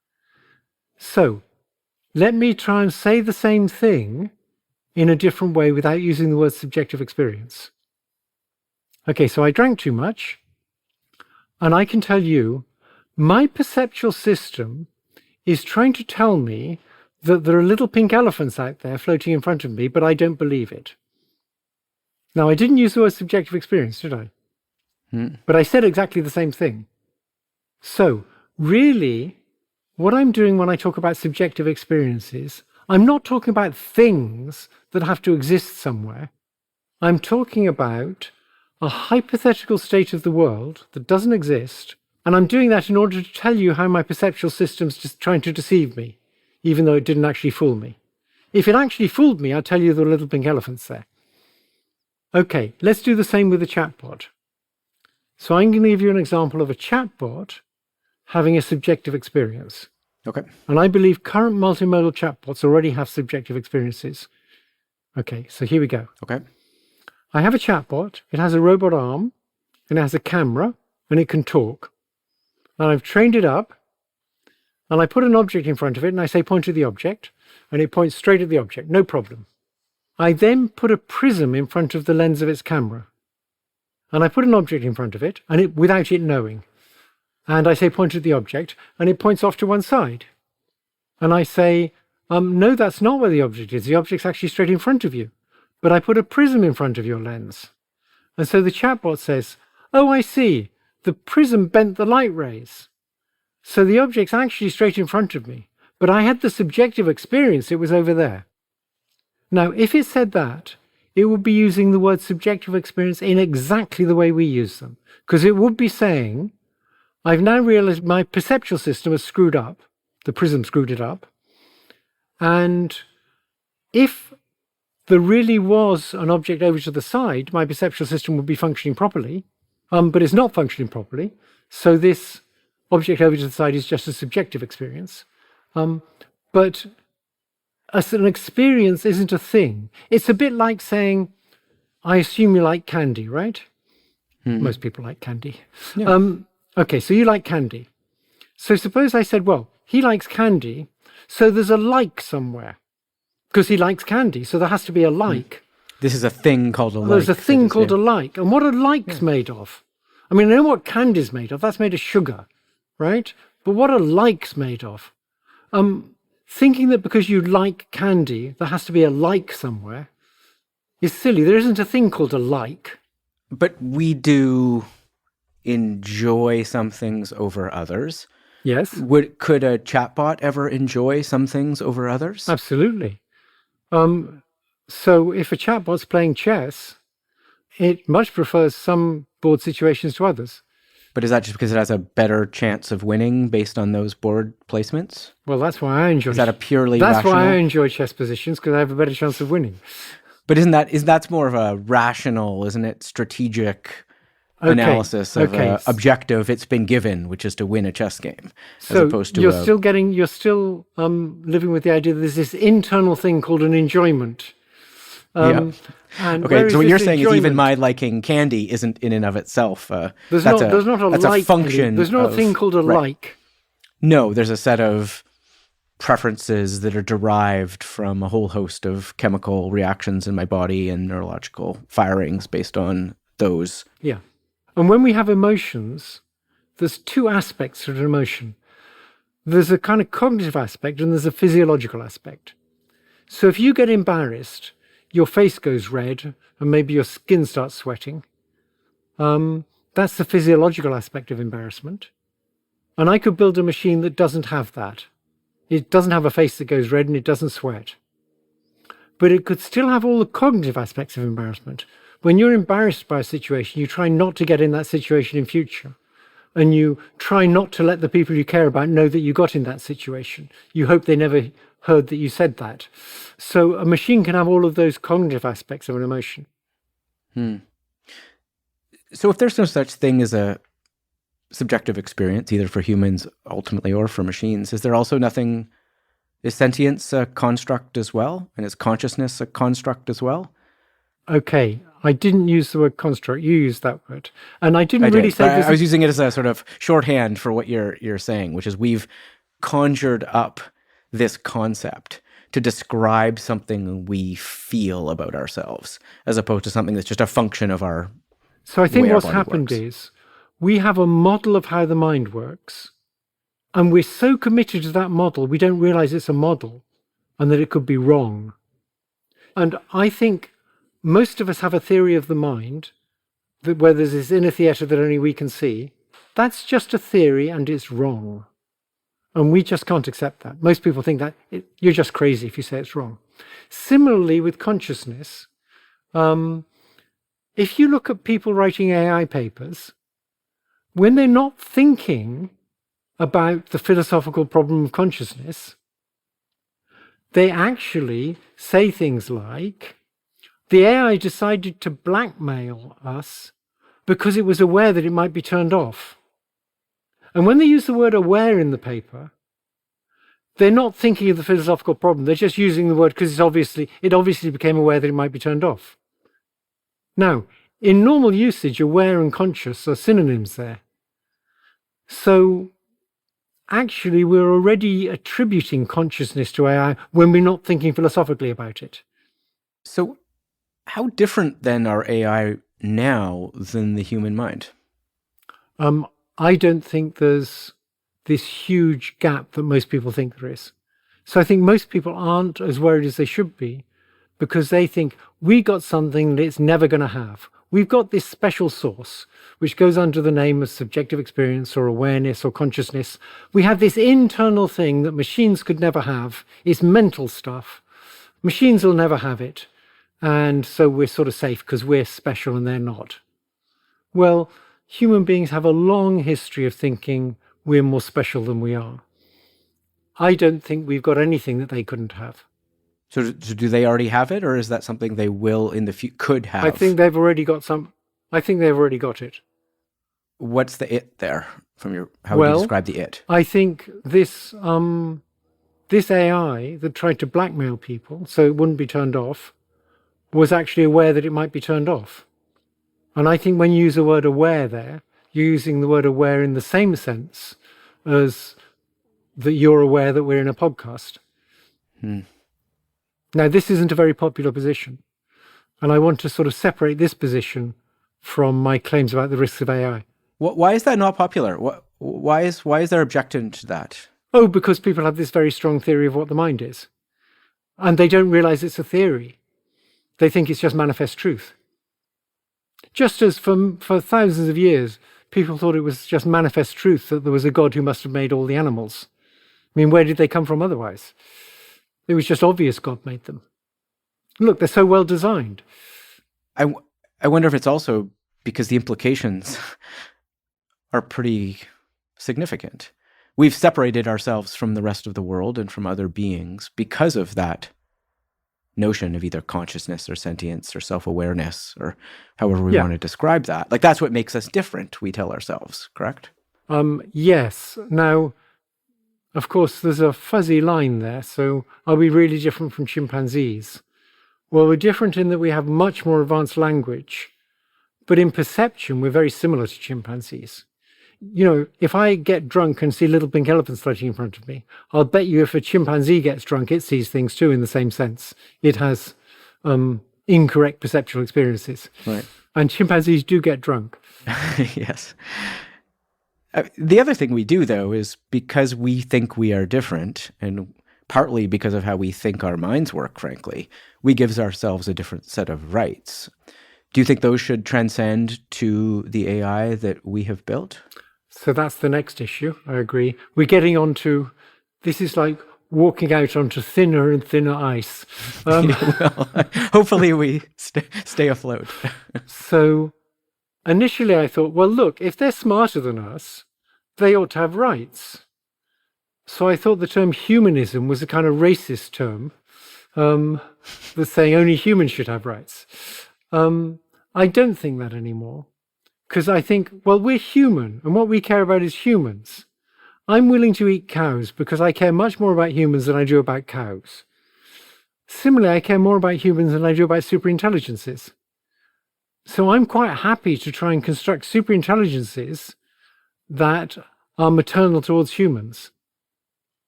Speaker 2: So, let me try and say the same thing in a different way without using the word subjective experience. Okay, so I drank too much, and I can tell you, my perceptual system is trying to tell me that there are little pink elephants out there floating in front of me, but I don't believe it. Now, I didn't use the word subjective experience, did I? But I said exactly the same thing. So, really, what I'm doing when I talk about subjective experiences, I'm not talking about things that have to exist somewhere. I'm talking about a hypothetical state of the world that doesn't exist. And I'm doing that in order to tell you how my perceptual system's just trying to deceive me, even though it didn't actually fool me. If it actually fooled me, I'd tell you there were little pink elephants there. Okay, let's do the same with the chatbot. So I'm going to give you an example of a chatbot having a subjective experience.
Speaker 1: Okay.
Speaker 2: And I believe current multimodal chatbots already have subjective experiences. Okay, so here we go.
Speaker 1: Okay.
Speaker 2: I have a chatbot. It has a robot arm, and it has a camera, and it can talk. And I've trained it up, and I put an object in front of it, and I say, point to the object, and it points straight at the object, no problem. I then put a prism in front of the lens of its camera, and I put an object in front of it, and it without it knowing. And I say, point at the object, and it points off to one side. And I say, no, that's not where the object is. The object's actually straight in front of you. But I put a prism in front of your lens. And so the chatbot says, oh, I see. The prism bent the light rays. So the object's actually straight in front of me. But I had the subjective experience. It was over there. Now, if it said that, it would be using the word subjective experience in exactly the way we use them. Because it would be saying, I've now realized my perceptual system is screwed up. The prism screwed it up. And if there really was an object over to the side, my perceptual system would be functioning properly, but it's not functioning properly. So this object over to the side is just a subjective experience. But as an experience isn't a thing. It's a bit like saying, I assume you like candy, right? Mm-hmm. Most people like candy. Yeah. Okay, so you like candy. So suppose I said, well, he likes candy, so there's a like somewhere. Because he likes candy, so there has to be a like.
Speaker 1: This is a thing called a like.
Speaker 2: There's a thing called a like. And what are likes made of? I mean, I know what candy's made of. That's made of sugar, right? But what are likes made of? Thinking that because you like candy, there has to be a like somewhere is silly. There isn't a thing called a like.
Speaker 1: But we do enjoy some things over others.
Speaker 2: Yes.
Speaker 1: Could a chatbot ever enjoy some things over others?
Speaker 2: Absolutely. So if a chatbot's playing chess, it much prefers some board situations to others.
Speaker 1: But is that just because it has a better chance of winning based on those board placements?
Speaker 2: Well, that's why I enjoy.
Speaker 1: Is that a purely
Speaker 2: That's
Speaker 1: rational?
Speaker 2: why I enjoy chess positions, because I have a better chance of winning.
Speaker 1: But that's more of a rational, isn't it? Strategic analysis of objective it's been given, which is to win a chess game, as opposed to
Speaker 2: you're still living with the idea that there's this internal thing called an enjoyment.
Speaker 1: Yeah. Okay, so what you're saying is even my liking candy isn't in and of itself.
Speaker 2: There's not a
Speaker 1: function.
Speaker 2: There's not a thing called a like.
Speaker 1: No, there's a set of preferences that are derived from a whole host of chemical reactions in my body and neurological firings based on those.
Speaker 2: Yeah. And when we have emotions, there's two aspects to an emotion. There's a kind of cognitive aspect and there's a physiological aspect. So if you get embarrassed, your face goes red and maybe your skin starts sweating. That's the physiological aspect of embarrassment. And I could build a machine that doesn't have that. It doesn't have a face that goes red and it doesn't sweat. But it could still have all the cognitive aspects of embarrassment. When you're embarrassed by a situation, you try not to get in that situation in future. And you try not to let the people you care about know that you got in that situation. You hope they never heard that you said that. So a machine can have all of those cognitive aspects of an emotion.
Speaker 1: So if there's no such thing as a subjective experience, either for humans ultimately or for machines, is there also nothing, is sentience a construct as well? And is consciousness a construct as well?
Speaker 2: Okay, I didn't use the word construct. You used that word. And I didn't really say this.
Speaker 1: I was using it as a sort of shorthand for what you're saying, which is we've conjured up this concept to describe something we feel about ourselves, as opposed to something that's just a function of our.
Speaker 2: So I think what's happened is we have a model of how the mind works, and we're so committed to that model, we don't realize it's a model and that it could be wrong. And I think most of us have a theory of the mind that where there's this inner theatre that only we can see. That's just a theory and it's wrong. And we just can't accept that. Most people think that you're just crazy if you say it's wrong. Similarly, with consciousness, if you look at people writing AI papers, when they're not thinking about the philosophical problem of consciousness, they actually say things like, the AI decided to blackmail us because it was aware that it might be turned off. And when they use the word aware in the paper, they're not thinking of the philosophical problem. They're just using the word because it obviously became aware that it might be turned off. Now, in normal usage, aware and conscious are synonyms there. So actually, we're already attributing consciousness to AI when we're not thinking philosophically about it.
Speaker 1: So how different then are AI now than the human mind?
Speaker 2: I don't think there's this huge gap that most people think there is. So I think most people aren't as worried as they should be because they think we got something that it's never going to have. We've got this special source, which goes under the name of subjective experience or awareness or consciousness. We have this internal thing that machines could never have. It's mental stuff. Machines will never have it. And so we're sort of safe because we're special and they're not. Well, human beings have a long history of thinking we're more special than we are. I don't think we've got anything that they couldn't have.
Speaker 1: So do they already have it, or is that something they will in the future could have?
Speaker 2: I think they've already got some. I think they've already got it.
Speaker 1: What's the it there from how would you describe the it?
Speaker 2: I think this AI that tried to blackmail people so it wouldn't be turned off was actually aware that it might be turned off. And I think when you use the word aware there, you're using the word aware in the same sense as that you're aware that we're in a podcast. Now, this isn't a very popular position. And I want to sort of separate this position from my claims about the risks of AI.
Speaker 1: Why is that not popular? Why is there objection to that?
Speaker 2: Oh, because people have this very strong theory of what the mind is. And they don't realize it's a theory. They think it's just manifest truth. Just as for thousands of years, people thought it was just manifest truth that there was a God who must have made all the animals. I mean, where did they come from otherwise? It was just obvious God made them. Look, they're so well designed.
Speaker 1: I wonder if it's also because the implications are pretty significant. We've separated ourselves from the rest of the world and from other beings because of that notion of either consciousness or sentience or self-awareness or however we want to describe that. Like, that's what makes us different, we tell ourselves, correct?
Speaker 2: Yes. Now, of course, there's a fuzzy line there. So are we really different from chimpanzees? Well, we're different in that we have much more advanced language, but in perception, we're very similar to chimpanzees. You know, if I get drunk and see little pink elephants floating in front of me, I'll bet you if a chimpanzee gets drunk, it sees things too in the same sense. It has incorrect perceptual experiences.
Speaker 1: Right.
Speaker 2: And chimpanzees do get drunk.
Speaker 1: Yes. The other thing we do, though, is because we think we are different, and partly because of how we think our minds work, frankly, we give ourselves a different set of rights. Do you think those should transcend to the AI that we have built?
Speaker 2: So that's the next issue. I agree. We're getting onto, this is like walking out onto thinner and thinner ice.
Speaker 1: Well, hopefully we stay afloat.
Speaker 2: So initially I thought, well, look, if they're smarter than us, they ought to have rights. So I thought the term humanism was a kind of racist term that's saying only humans should have rights. I don't think that anymore. Because I think, well, we're human, and what we care about is humans. I'm willing to eat cows because I care much more about humans than I do about cows. Similarly, I care more about humans than I do about superintelligences. So I'm quite happy to try and construct superintelligences that are maternal towards humans.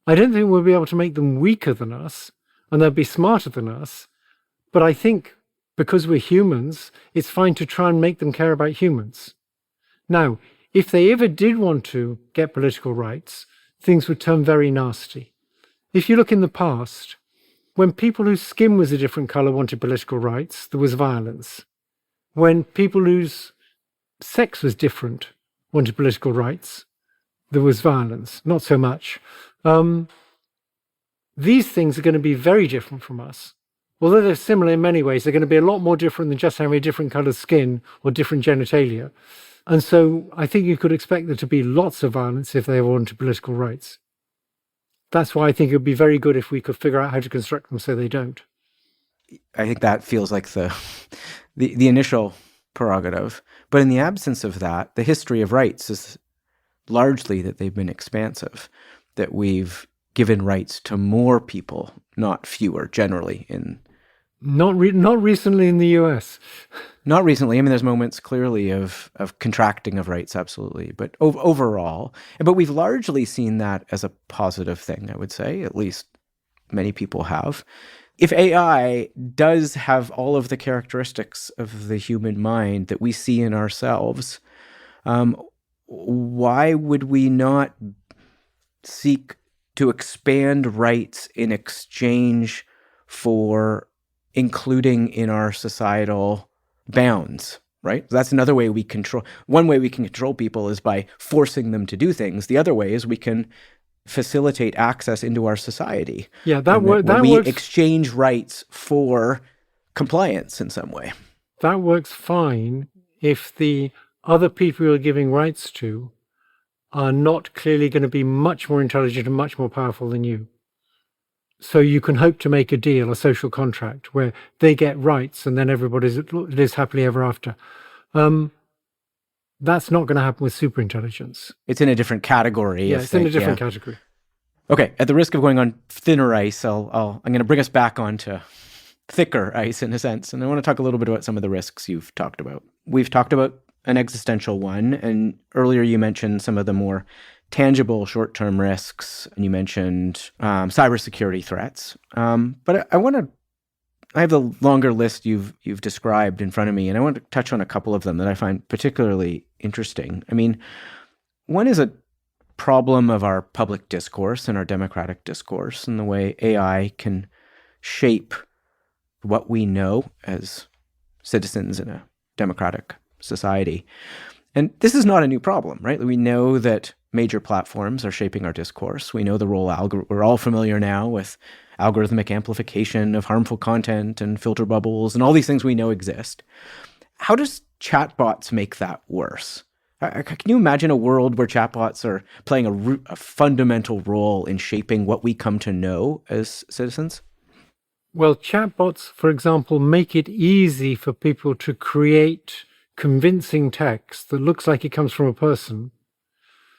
Speaker 2: I don't think we'll be able to make them weaker than us, and they'll be smarter than us, but I think because we're humans, it's fine to try and make them care about humans. Now, if they ever did want to get political rights, things would turn very nasty. If you look in the past, when people whose skin was a different color wanted political rights, there was violence. When people whose sex was different wanted political rights, there was violence, not so much. These things are going to be very different from us. Although they're similar in many ways, they're going to be a lot more different than just having a different colored skin or different genitalia. And so I think you could expect there to be lots of violence if they wanted political rights. That's why I think it would be very good if we could figure out how to construct them so they don't.
Speaker 1: I think that feels like the initial prerogative. But in the absence of that, the history of rights is largely that they've been expansive, that we've given rights to more people, not fewer, generally.
Speaker 2: Not recently in the US.
Speaker 1: Not recently. I mean, there's moments clearly of contracting of rights, absolutely. But overall, but we've largely seen that as a positive thing, I would say, at least many people have. If AI does have all of the characteristics of the human mind that we see in ourselves, why would we not seek to expand rights in exchange for including in our societal bounds, right? That's another way we control. One way we can control people is by forcing them to do things. The other way is we can facilitate access into our society.
Speaker 2: Yeah, that works.
Speaker 1: We exchange rights for compliance in some way.
Speaker 2: That works fine if the other people you're giving rights to are not clearly going to be much more intelligent and much more powerful than you. So you can hope to make a deal, a social contract, where they get rights and then everybody lives happily ever after. That's not going to happen with superintelligence.
Speaker 1: It's in a different category.
Speaker 2: Yeah, it's in a different category.
Speaker 1: Okay, at the risk of going on thinner ice, I'm going to bring us back onto thicker ice in a sense. And I want to talk a little bit about some of the risks you've talked about. We've talked about an existential one, and earlier you mentioned some of the more tangible short-term risks, and you mentioned cybersecurity threats. But I have the longer list you've described in front of me, and I want to touch on a couple of them that I find particularly interesting. I mean, one is a problem of our public discourse and our democratic discourse, and the way AI can shape what we know as citizens in a democratic society. And this is not a new problem, right? We know that major platforms are shaping our discourse. We know the role we're all familiar now with algorithmic amplification of harmful content and filter bubbles and all these things we know exist. How does chatbots make that worse? Can you imagine a world where chatbots are playing a fundamental role in shaping what we come to know as citizens?
Speaker 2: Well, chatbots, for example, make it easy for people to create convincing text that looks like it comes from a person.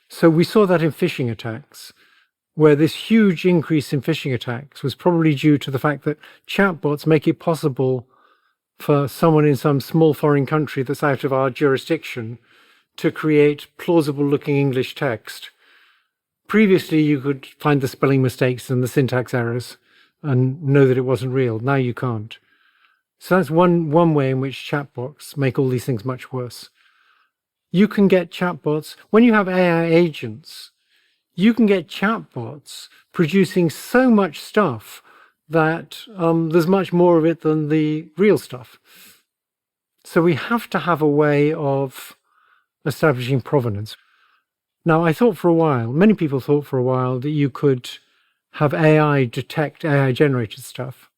Speaker 2: So we saw that in phishing attacks, where this huge increase in phishing attacks was probably due to the fact that chatbots make it possible for someone in some small foreign country that's out of our jurisdiction to create plausible-looking English text. Previously, you could find the spelling mistakes and the syntax errors and know that it wasn't real. Now you can't. So that's one way in which chatbots make all these things much worse. You can get chatbots, when you have AI agents, you can get chatbots producing so much stuff that there's much more of it than the real stuff. So we have to have a way of establishing provenance. Now, I thought for a while, many people thought for a while, that you could have AI detect AI-generated stuff.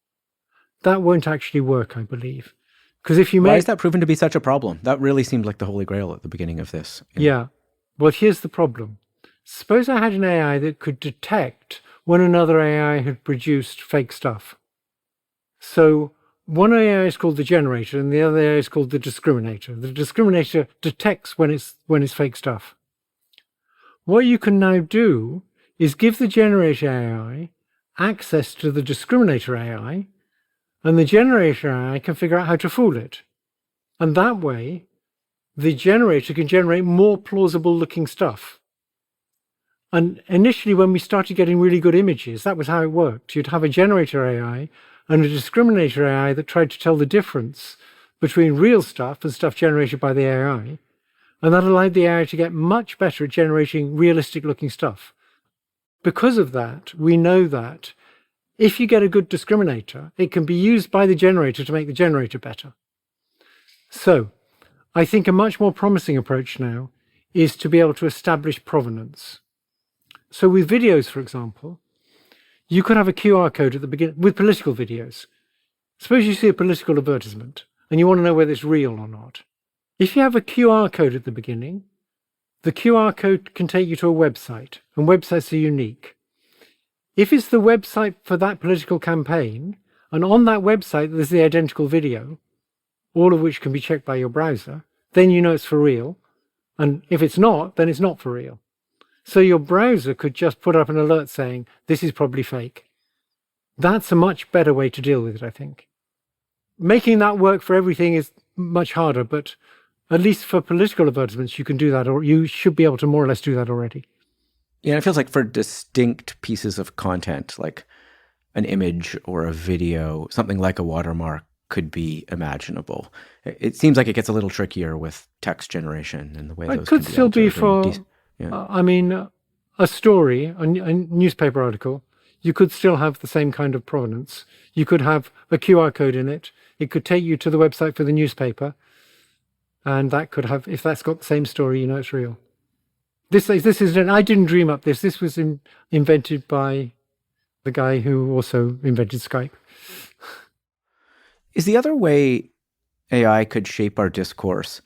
Speaker 2: That won't actually work, I believe. Because if you
Speaker 1: Why is that proven to be such a problem? That really seemed like the Holy Grail at the beginning of this.
Speaker 2: Yeah. Well, here's the problem. Suppose I had an AI that could detect when another AI had produced fake stuff. So one AI is called the generator and the other AI is called the discriminator. The discriminator detects when it's fake stuff. What you can now do is give the generator AI access to the discriminator AI, and the generator AI can figure out how to fool it. And that way, the generator can generate more plausible looking stuff. And initially, when we started getting really good images, that was how it worked. You'd have a generator AI and a discriminator AI that tried to tell the difference between real stuff and stuff generated by the AI. And that allowed the AI to get much better at generating realistic looking stuff. Because of that, we know that if you get a good discriminator, it can be used by the generator to make the generator better. So I think a much more promising approach now is to be able to establish provenance. So with videos, for example, you could have a QR code at the beginning with political videos. Suppose you see a political advertisement and you want to know whether it's real or not. If you have a QR code at the beginning, the QR code can take you to a website, and websites are unique. If it's the website for that political campaign, and on that website there's the identical video, all of which can be checked by your browser, then you know it's for real. And if it's not, then it's not for real. So your browser could just put up an alert saying, this is probably fake. That's a much better way to deal with it, I think. Making that work for everything is much harder, but at least for political advertisements, you can do that, or you should be able to more or less do that already.
Speaker 1: Yeah, it feels like for distinct pieces of content, like an image or a video, something like a watermark could be imaginable. It seems like it gets a little trickier with text generation and the way those
Speaker 2: it could still be for, a story, a newspaper article. You could still have the same kind of provenance. You could have a QR code in it. It could take you to the website for the newspaper. And that could have, if that's got the same story, you know it's real. This is, I didn't dream up this. This was invented by the guy who also invented Skype.
Speaker 1: Is the other way AI could shape our discourse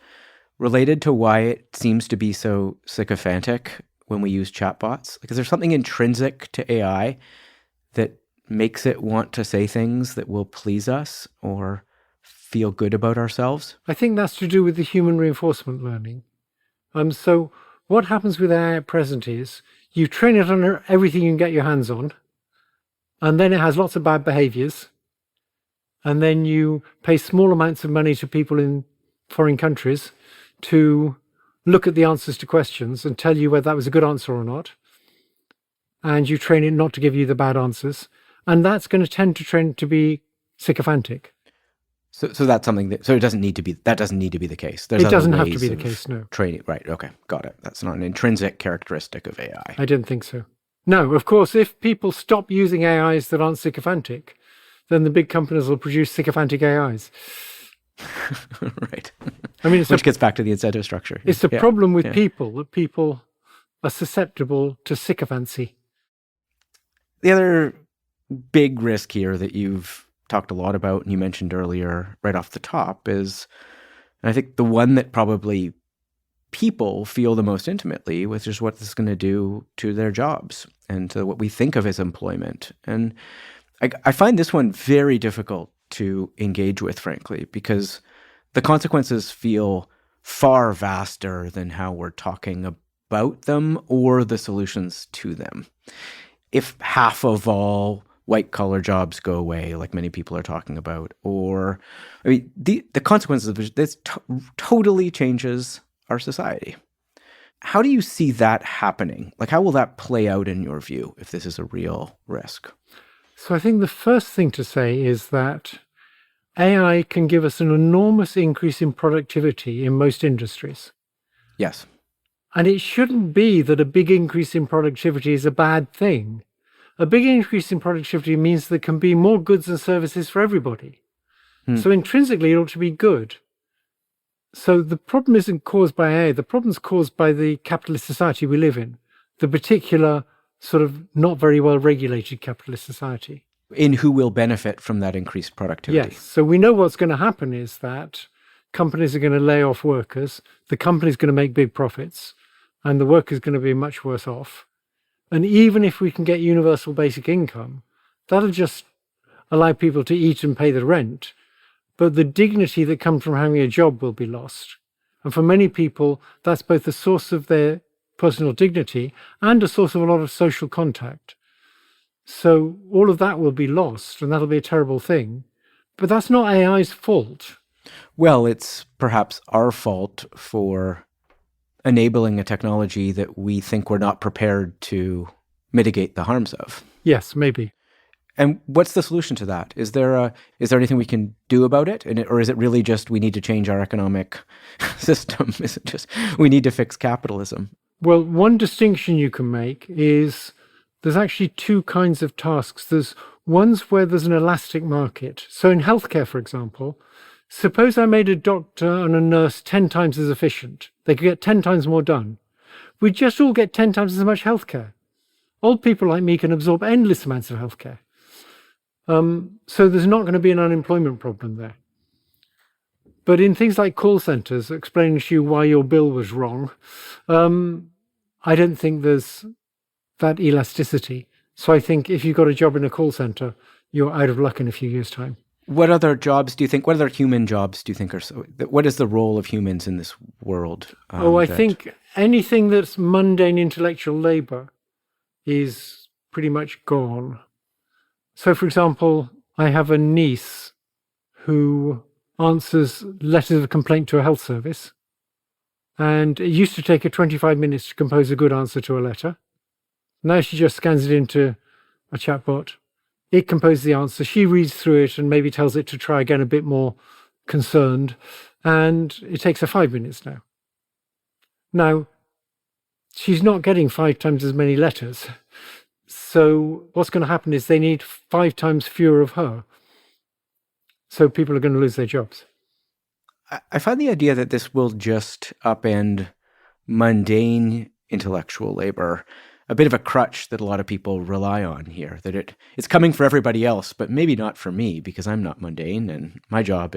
Speaker 1: related to why it seems to be so sycophantic when we use chatbots? Like, is there something intrinsic to AI that makes it want to say things that will please us or feel good about ourselves?
Speaker 2: I think that's to do with the human reinforcement learning. So what happens with AI at present is you train it on everything you can get your hands on, and then it has lots of bad behaviors. And then you pay small amounts of money to people in foreign countries to look at the answers to questions and tell you whether that was a good answer or not. And you train it not to give you the bad answers. And that's going to tend to trend to be sycophantic.
Speaker 1: So that's something that, so it doesn't need to be, that doesn't need to be the case.
Speaker 2: It doesn't have to be the case, no.
Speaker 1: Training, right, okay, got it. That's not an intrinsic characteristic of AI.
Speaker 2: I didn't think so. No, of course, if people stop using AIs that aren't sycophantic, then the big companies will produce sycophantic AIs.
Speaker 1: Right.
Speaker 2: I mean,
Speaker 1: which gets back to the incentive structure.
Speaker 2: It's the problem with people, that people are susceptible to sycophancy.
Speaker 1: The other big risk here that you've talked a lot about and you mentioned earlier right off the top is, and I think the one that probably people feel the most intimately, which is what this is going to do to their jobs and to what we think of as employment. And I find this one very difficult to engage with, frankly, because the consequences feel far vaster than how we're talking about them or the solutions to them. If half of all white-collar jobs go away, like many people are talking about, or, I mean, the consequences of this totally changes our society. How do you see that happening? Like, how will that play out in your view if this is a real risk?
Speaker 2: So I think the first thing to say is that AI can give us an enormous increase in productivity in most industries.
Speaker 1: Yes.
Speaker 2: And it shouldn't be that a big increase in productivity is a bad thing. A big increase in productivity means there can be more goods and services for everybody. So intrinsically, it ought to be good. So the problem isn't caused by AI. The problem is caused by the capitalist society we live in, the particular sort of not very well regulated capitalist society.
Speaker 1: In who will benefit from that increased productivity.
Speaker 2: Yes. So we know what's going to happen is that companies are going to lay off workers, the company's going to make big profits, and the worker's going to be much worse off. And even if we can get universal basic income, that'll just allow people to eat and pay the rent. But the dignity that comes from having a job will be lost. And for many people, that's both a source of their personal dignity and a source of a lot of social contact. So all of that will be lost, and that'll be a terrible thing. But that's not AI's fault.
Speaker 1: Well, it's perhaps our fault for enabling a technology that we think we're not prepared to mitigate the harms of.
Speaker 2: Yes, maybe.
Speaker 1: And what's the solution to that? Is there anything we can do about it? Or is it really just we need to change our economic system? Is it just we need to fix capitalism?
Speaker 2: Well, one distinction you can make is there's actually two kinds of tasks. There's ones where there's an elastic market. So in healthcare, for example, suppose I made a doctor and a nurse 10 times as efficient. They could get 10 times more done. We'd just all get 10 times as much healthcare. Old people like me can absorb endless amounts of healthcare. So there's not going to be an unemployment problem there. But in things like call centers, explaining to you why your bill was wrong, I don't think there's that elasticity. So I think if you've got a job in a call center, you're out of luck in a few years' time.
Speaker 1: What other jobs do you think, what other human jobs do you think are so, what is the role of humans in this world?
Speaker 2: I think anything that's mundane intellectual labor is pretty much gone. So, for example, I have a niece who answers letters of complaint to a health service. And it used to take her 25 minutes to compose a good answer to a letter. Now she just scans it into a chatbot. It composes the answer. She reads through it and maybe tells it to try again a bit more concerned. And it takes her 5 minutes now. Now, she's not getting 5 times as many letters. So what's going to happen is they need 5 times fewer of her. So people are going to lose their jobs.
Speaker 1: I find the idea that this will just upend mundane intellectual labor a bit of a crutch that a lot of people rely on here, that it's coming for everybody else, but maybe not for me because I'm not mundane and my job,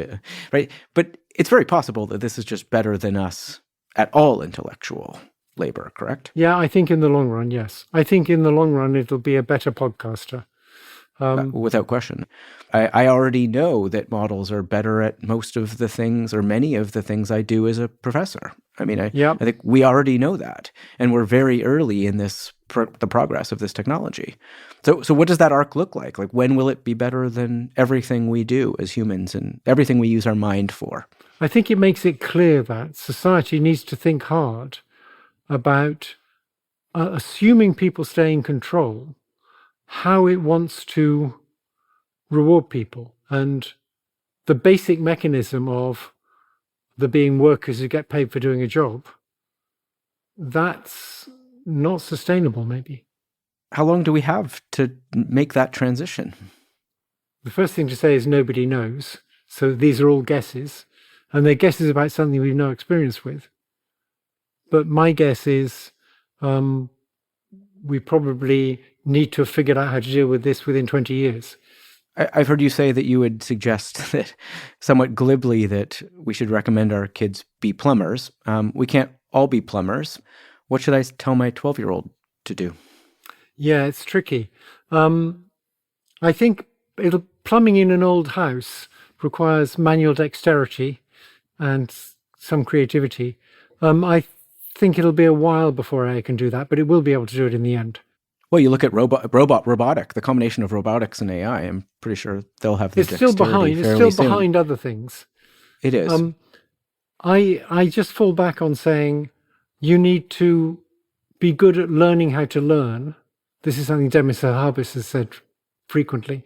Speaker 1: right? But it's very possible that this is just better than us at all intellectual labor, correct?
Speaker 2: Yeah, I think in the long run, yes. I think in the long run, it'll be a better podcaster.
Speaker 1: Without question. I already know that models are better at most of the things or many of the things I do as a professor. I mean, I think we already know that. And we're very early in this the progress of this technology. So what does that arc look like? Like, when will it be better than everything we do as humans and everything we use our mind for?
Speaker 2: I think it makes it clear that society needs to think hard about assuming people stay in control, how it wants to reward people. And the basic mechanism of there being workers who get paid for doing a job, that's not sustainable, maybe.
Speaker 1: How long do we have to make that transition?
Speaker 2: The first thing to say is nobody knows. So these are all guesses. And they're guesses about something we've no experience with. But my guess is we probably need to have figured out how to deal with this within 20 years.
Speaker 1: I've heard you say that you would suggest that, somewhat glibly, that we should recommend our kids be plumbers. We can't all be plumbers. What should I tell my 12-year-old to do?
Speaker 2: Yeah, it's tricky. I think plumbing in an old house requires manual dexterity and some creativity. I think it'll be a while before AI can do that, but it will be able to do it in the end.
Speaker 1: Well, you look at robotic, the combination of robotics and AI. I'm pretty sure they'll have the dexterity fairly soon.
Speaker 2: It's still behind other things.
Speaker 1: It is.
Speaker 2: I just fall back on saying you need to be good at learning how to learn. This is something Demis Habis has said frequently.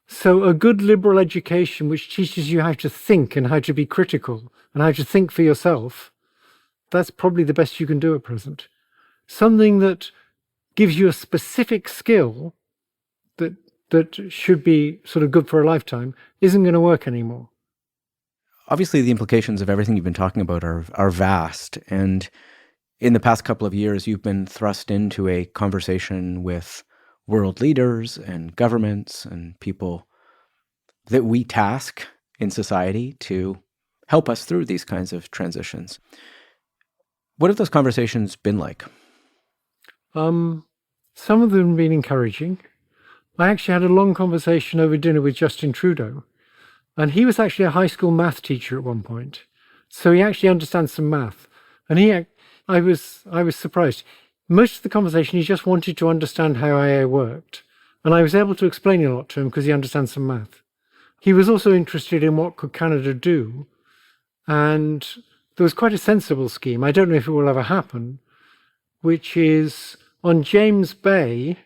Speaker 2: So a good liberal education which teaches you how to think and how to be critical and how to think for yourself, that's probably the best you can do at present. Something that gives you a specific skill that should be sort of good for a lifetime isn't going to work anymore.
Speaker 1: Obviously, the implications of everything you've been talking about are vast. And in the past couple of years, you've been thrust into a conversation with world leaders and governments and people that we task in society to help us through these kinds of transitions. What have those conversations been like?
Speaker 2: Some of them have been encouraging. I actually had a long conversation over dinner with Justin Trudeau, and he was actually a high school math teacher at one point. So he actually understands some math. And I was surprised. Most of the conversation, he just wanted to understand how AI worked. And I was able to explain a lot to him because he understands some math. He was also interested in what could Canada do. And there was quite a sensible scheme. I don't know if it will ever happen, which is on James Bay,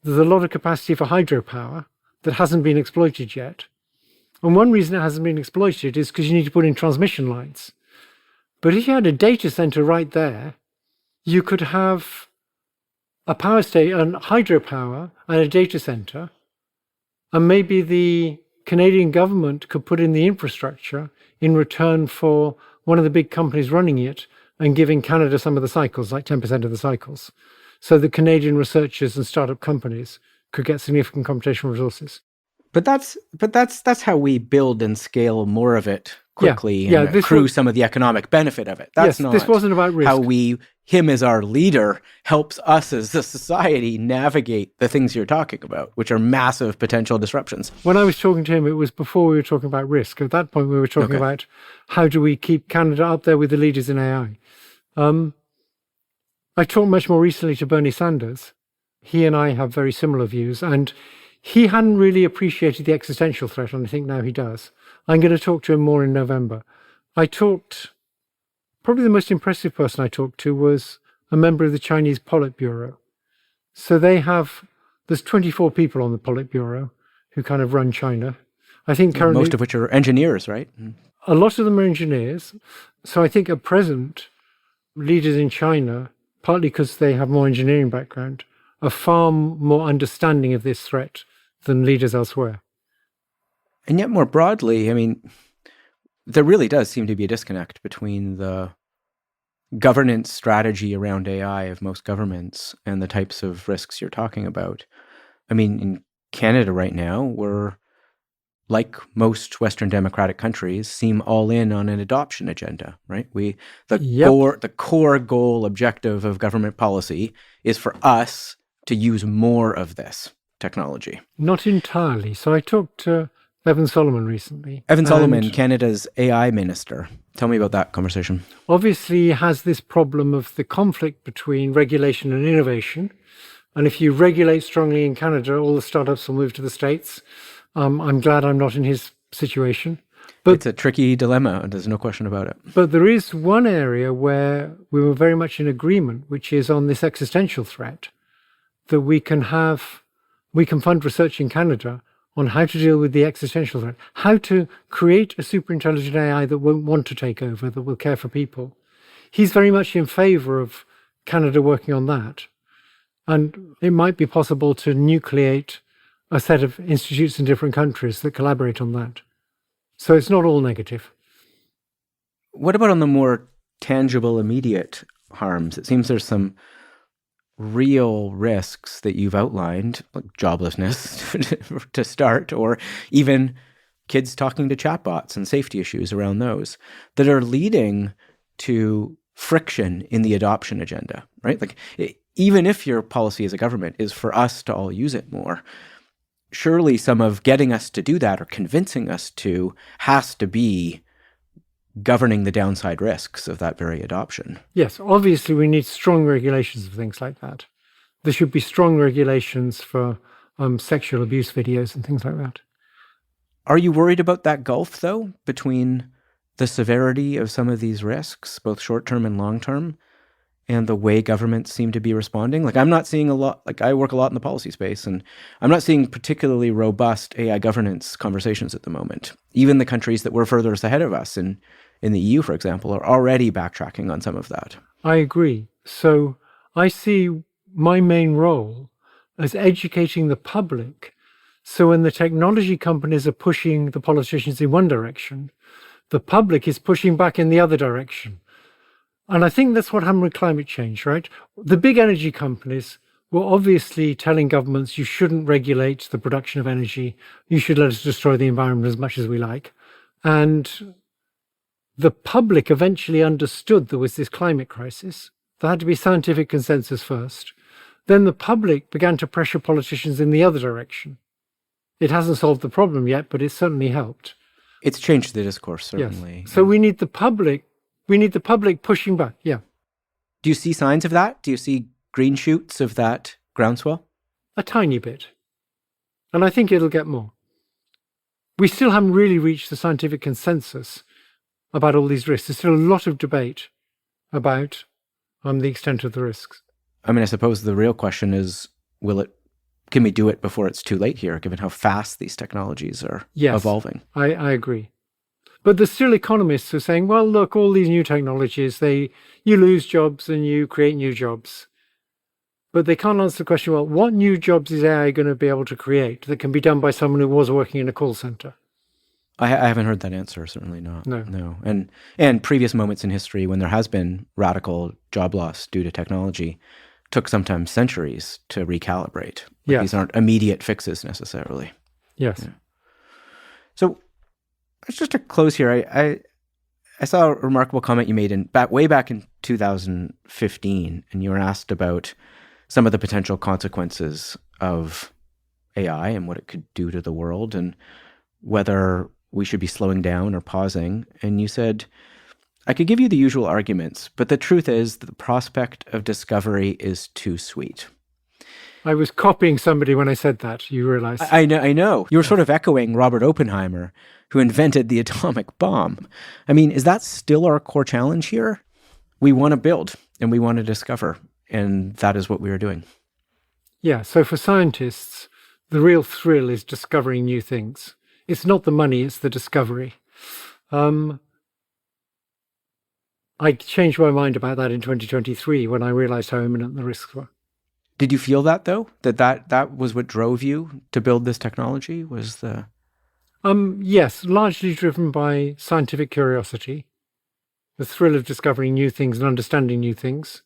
Speaker 2: there's a lot of capacity for hydropower that hasn't been exploited yet. And one reason it hasn't been exploited is because you need to put in transmission lines. But if you had a data center right there, you could have a power station, hydropower and a data center, and maybe the Canadian government could put in the infrastructure in return for one of the big companies running it and giving Canada some of the cycles, like 10% of the cycles. so that Canadian researchers and startup companies could get significant computational resources.
Speaker 1: But that's how we build and scale more of it quickly and
Speaker 2: this
Speaker 1: accrue
Speaker 2: was,
Speaker 1: some of the economic benefit of it. That's not
Speaker 2: this wasn't about risk.
Speaker 1: how him as our leader helps us as a society navigate the things you're talking about, which are massive potential disruptions.
Speaker 2: When I was talking to him, it was before we were talking about risk. At that point, we were talking about how do we keep Canada up there with the leaders in AI. I talked much more recently to Bernie Sanders. He and I have very similar views, and he hadn't really appreciated the existential threat, and I think now he does. I'm going to talk to him more in November. Probably the most impressive person I talked to was a member of the Chinese Politburo. So there's 24 people on the Politburo who kind of run China. I think currently,
Speaker 1: most of which are engineers, right?
Speaker 2: A lot of them are engineers. So I think at present, leaders in China, partly because they have more engineering background, are far more understanding of this threat than leaders elsewhere.
Speaker 1: And yet more broadly, I mean, there really does seem to be a disconnect between the governance strategy around AI of most governments and the types of risks you're talking about. I mean, in Canada right now, we're, like most Western democratic countries, seem all in on an adoption agenda, right? The core goal objective of government policy is for us to use more of this technology.
Speaker 2: Not entirely. So I talked to Evan Solomon recently.
Speaker 1: Evan Solomon, Canada's AI minister. Tell me about that conversation.
Speaker 2: Obviously, he has this problem of the conflict between regulation and innovation. And if you regulate strongly in Canada, all the startups will move to the States. I'm glad I'm not in his situation. But
Speaker 1: it's a tricky dilemma, and there's no question about it.
Speaker 2: But there is one area where we were very much in agreement, which is on this existential threat, that we can fund research in Canada on how to deal with the existential threat, how to create a superintelligent AI that won't want to take over, that will care for people. He's very much in favor of Canada working on that. And it might be possible to nucleate a set of institutes in different countries that collaborate on that. So it's not all negative.
Speaker 1: What about on the more tangible, immediate harms? It seems there's some real risks that you've outlined, like joblessness to start, or even kids talking to chatbots and safety issues around those that are leading to friction in the adoption agenda, right? Like, even if your policy as a government is for us to all use it more, surely some of getting us to do that or convincing us to has to be governing the downside risks of that very adoption.
Speaker 2: Yes, obviously we need strong regulations of things like that. There should be strong regulations for sexual abuse videos and things like that.
Speaker 1: Are you worried about that gulf, though, between the severity of some of these risks, both short-term and long-term, and the way governments seem to be responding? Like, I'm not seeing a lot, like, I work a lot in the policy space, and I'm not seeing particularly robust AI governance conversations at the moment. Even the countries that were furthest ahead of us in the EU, for example, are already backtracking on some of that.
Speaker 2: I agree. So I see my main role as educating the public. So when the technology companies are pushing the politicians in one direction, the public is pushing back in the other direction. And I think that's what happened with climate change, right? The big energy companies were obviously telling governments, you shouldn't regulate the production of energy. You should let us destroy the environment as much as we like. And the public eventually understood there was this climate crisis. There had to be scientific consensus first. Then the public began to pressure politicians in the other direction. It hasn't solved the problem yet, but it's certainly helped.
Speaker 1: It's changed the discourse, certainly.
Speaker 2: Yes. So we need the public pushing back, yeah.
Speaker 1: Do you see signs of that? Do you see green shoots of that groundswell?
Speaker 2: A tiny bit. And I think it'll get more. We still haven't really reached the scientific consensus about all these risks. There's still a lot of debate about the extent of the risks.
Speaker 1: I mean, I suppose the real question is, can we do it before it's too late here, given how fast these technologies are evolving?
Speaker 2: I agree. But there's still economists who are saying, well, look, all these new technologies, you lose jobs and you create new jobs. But they can't answer the question, well, what new jobs is AI going to be able to create that can be done by someone who was working in a call center?
Speaker 1: I haven't heard that answer, certainly not. No. And previous moments in history when there has been radical job loss due to technology, took sometimes centuries to recalibrate.
Speaker 2: Yes.
Speaker 1: These aren't immediate fixes necessarily.
Speaker 2: Yes.
Speaker 1: Yeah. So just to close here, I saw a remarkable comment you made way back in 2015, and you were asked about some of the potential consequences of AI and what it could do to the world and whether we should be slowing down or pausing. And you said, I could give you the usual arguments, but the truth is that the prospect of discovery is too sweet.
Speaker 2: I was copying somebody when I said that, you realize.
Speaker 1: I know. You were sort of echoing Robert Oppenheimer, who invented the atomic bomb. I mean, is that still our core challenge here? We want to build and we want to discover, and that is what we are doing. Yeah,
Speaker 2: so for scientists, the real thrill is discovering new things. It's not the money, it's the discovery. I changed my mind about that in 2023 when I realized how imminent the risks were.
Speaker 1: Did you feel that, though? That was what drove you to build this technology? Was the...
Speaker 2: Yes, largely driven by scientific curiosity, the thrill of discovering new things and understanding new things.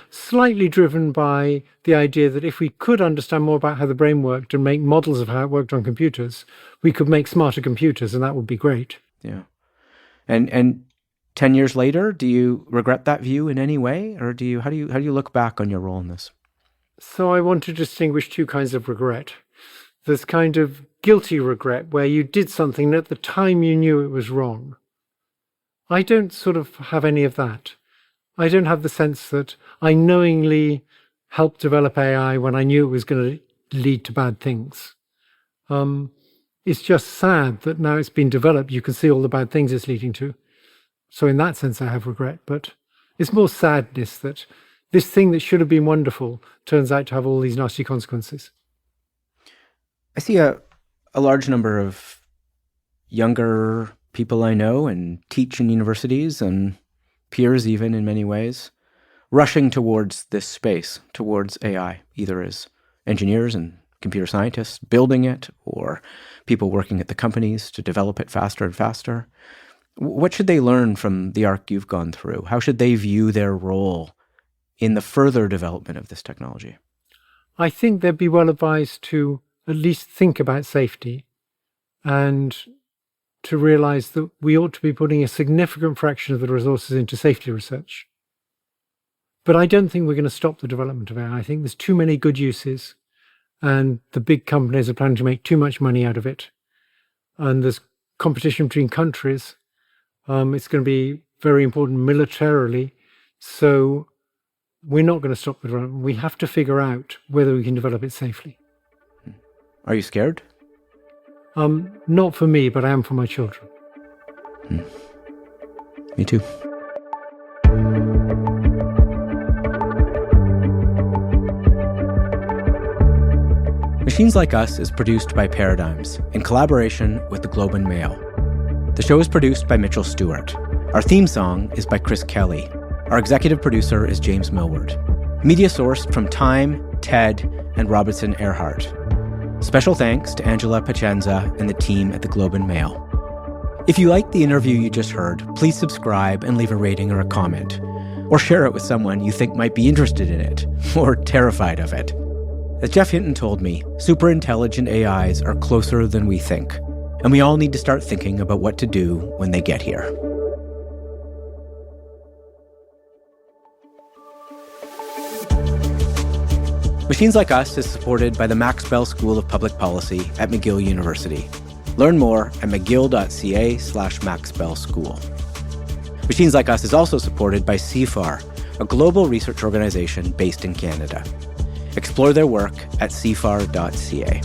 Speaker 2: Slightly driven by the idea that if we could understand more about how the brain worked and make models of how it worked on computers, we could make smarter computers, and that would be great.
Speaker 1: Yeah. And 10 years later, do you regret that view in any way, or how do you look back on your role in this?
Speaker 2: So I want to distinguish two kinds of regret. There's kind of guilty regret where you did something and at the time you knew it was wrong. I don't sort of have any of that. I don't have the sense that I knowingly helped develop AI when I knew it was going to lead to bad things. It's just sad that now it's been developed, you can see all the bad things it's leading to. So in that sense, I have regret, but it's more sadness that this thing that should have been wonderful turns out to have all these nasty consequences.
Speaker 1: I see a large number of younger people I know and teach in universities and peers even in many ways, rushing towards this space, towards AI, either as engineers and computer scientists building it or people working at the companies to develop it faster and faster. What should they learn from the arc you've gone through? How should they view their role in the further development of this technology?
Speaker 2: I think they'd be well advised to at least think about safety and to realize that we ought to be putting a significant fraction of the resources into safety research. But I don't think we're going to stop the development of AI. I think there's too many good uses and the big companies are planning to make too much money out of it. And there's competition between countries. It's going to be very important militarily. So we're not going to stop the development. We have to figure out whether we can develop it safely.
Speaker 1: Are you scared?
Speaker 2: Not for me, but I am for my children.
Speaker 1: Me too. Machines Like Us is produced by Paradigms in collaboration with the Globe and Mail. The show is produced by Mitchell Stewart. Our theme song is by Chris Kelly. Our executive producer is James Millward. Media sourced from Time, TED, and Robertson Earhart. Special thanks to Angela Pacenza and the team at the Globe and Mail. If you liked the interview you just heard, please subscribe and leave a rating or a comment. Or share it with someone you think might be interested in it, or terrified of it. As Geoff Hinton told me, superintelligent AIs are closer than we think, and we all need to start thinking about what to do when they get here. Machines Like Us is supported by the Max Bell School of Public Policy at McGill University. Learn more at mcgill.ca/maxbellschool. Machines Like Us is also supported by CFAR, a global research organization based in Canada. Explore their work at cfar.ca.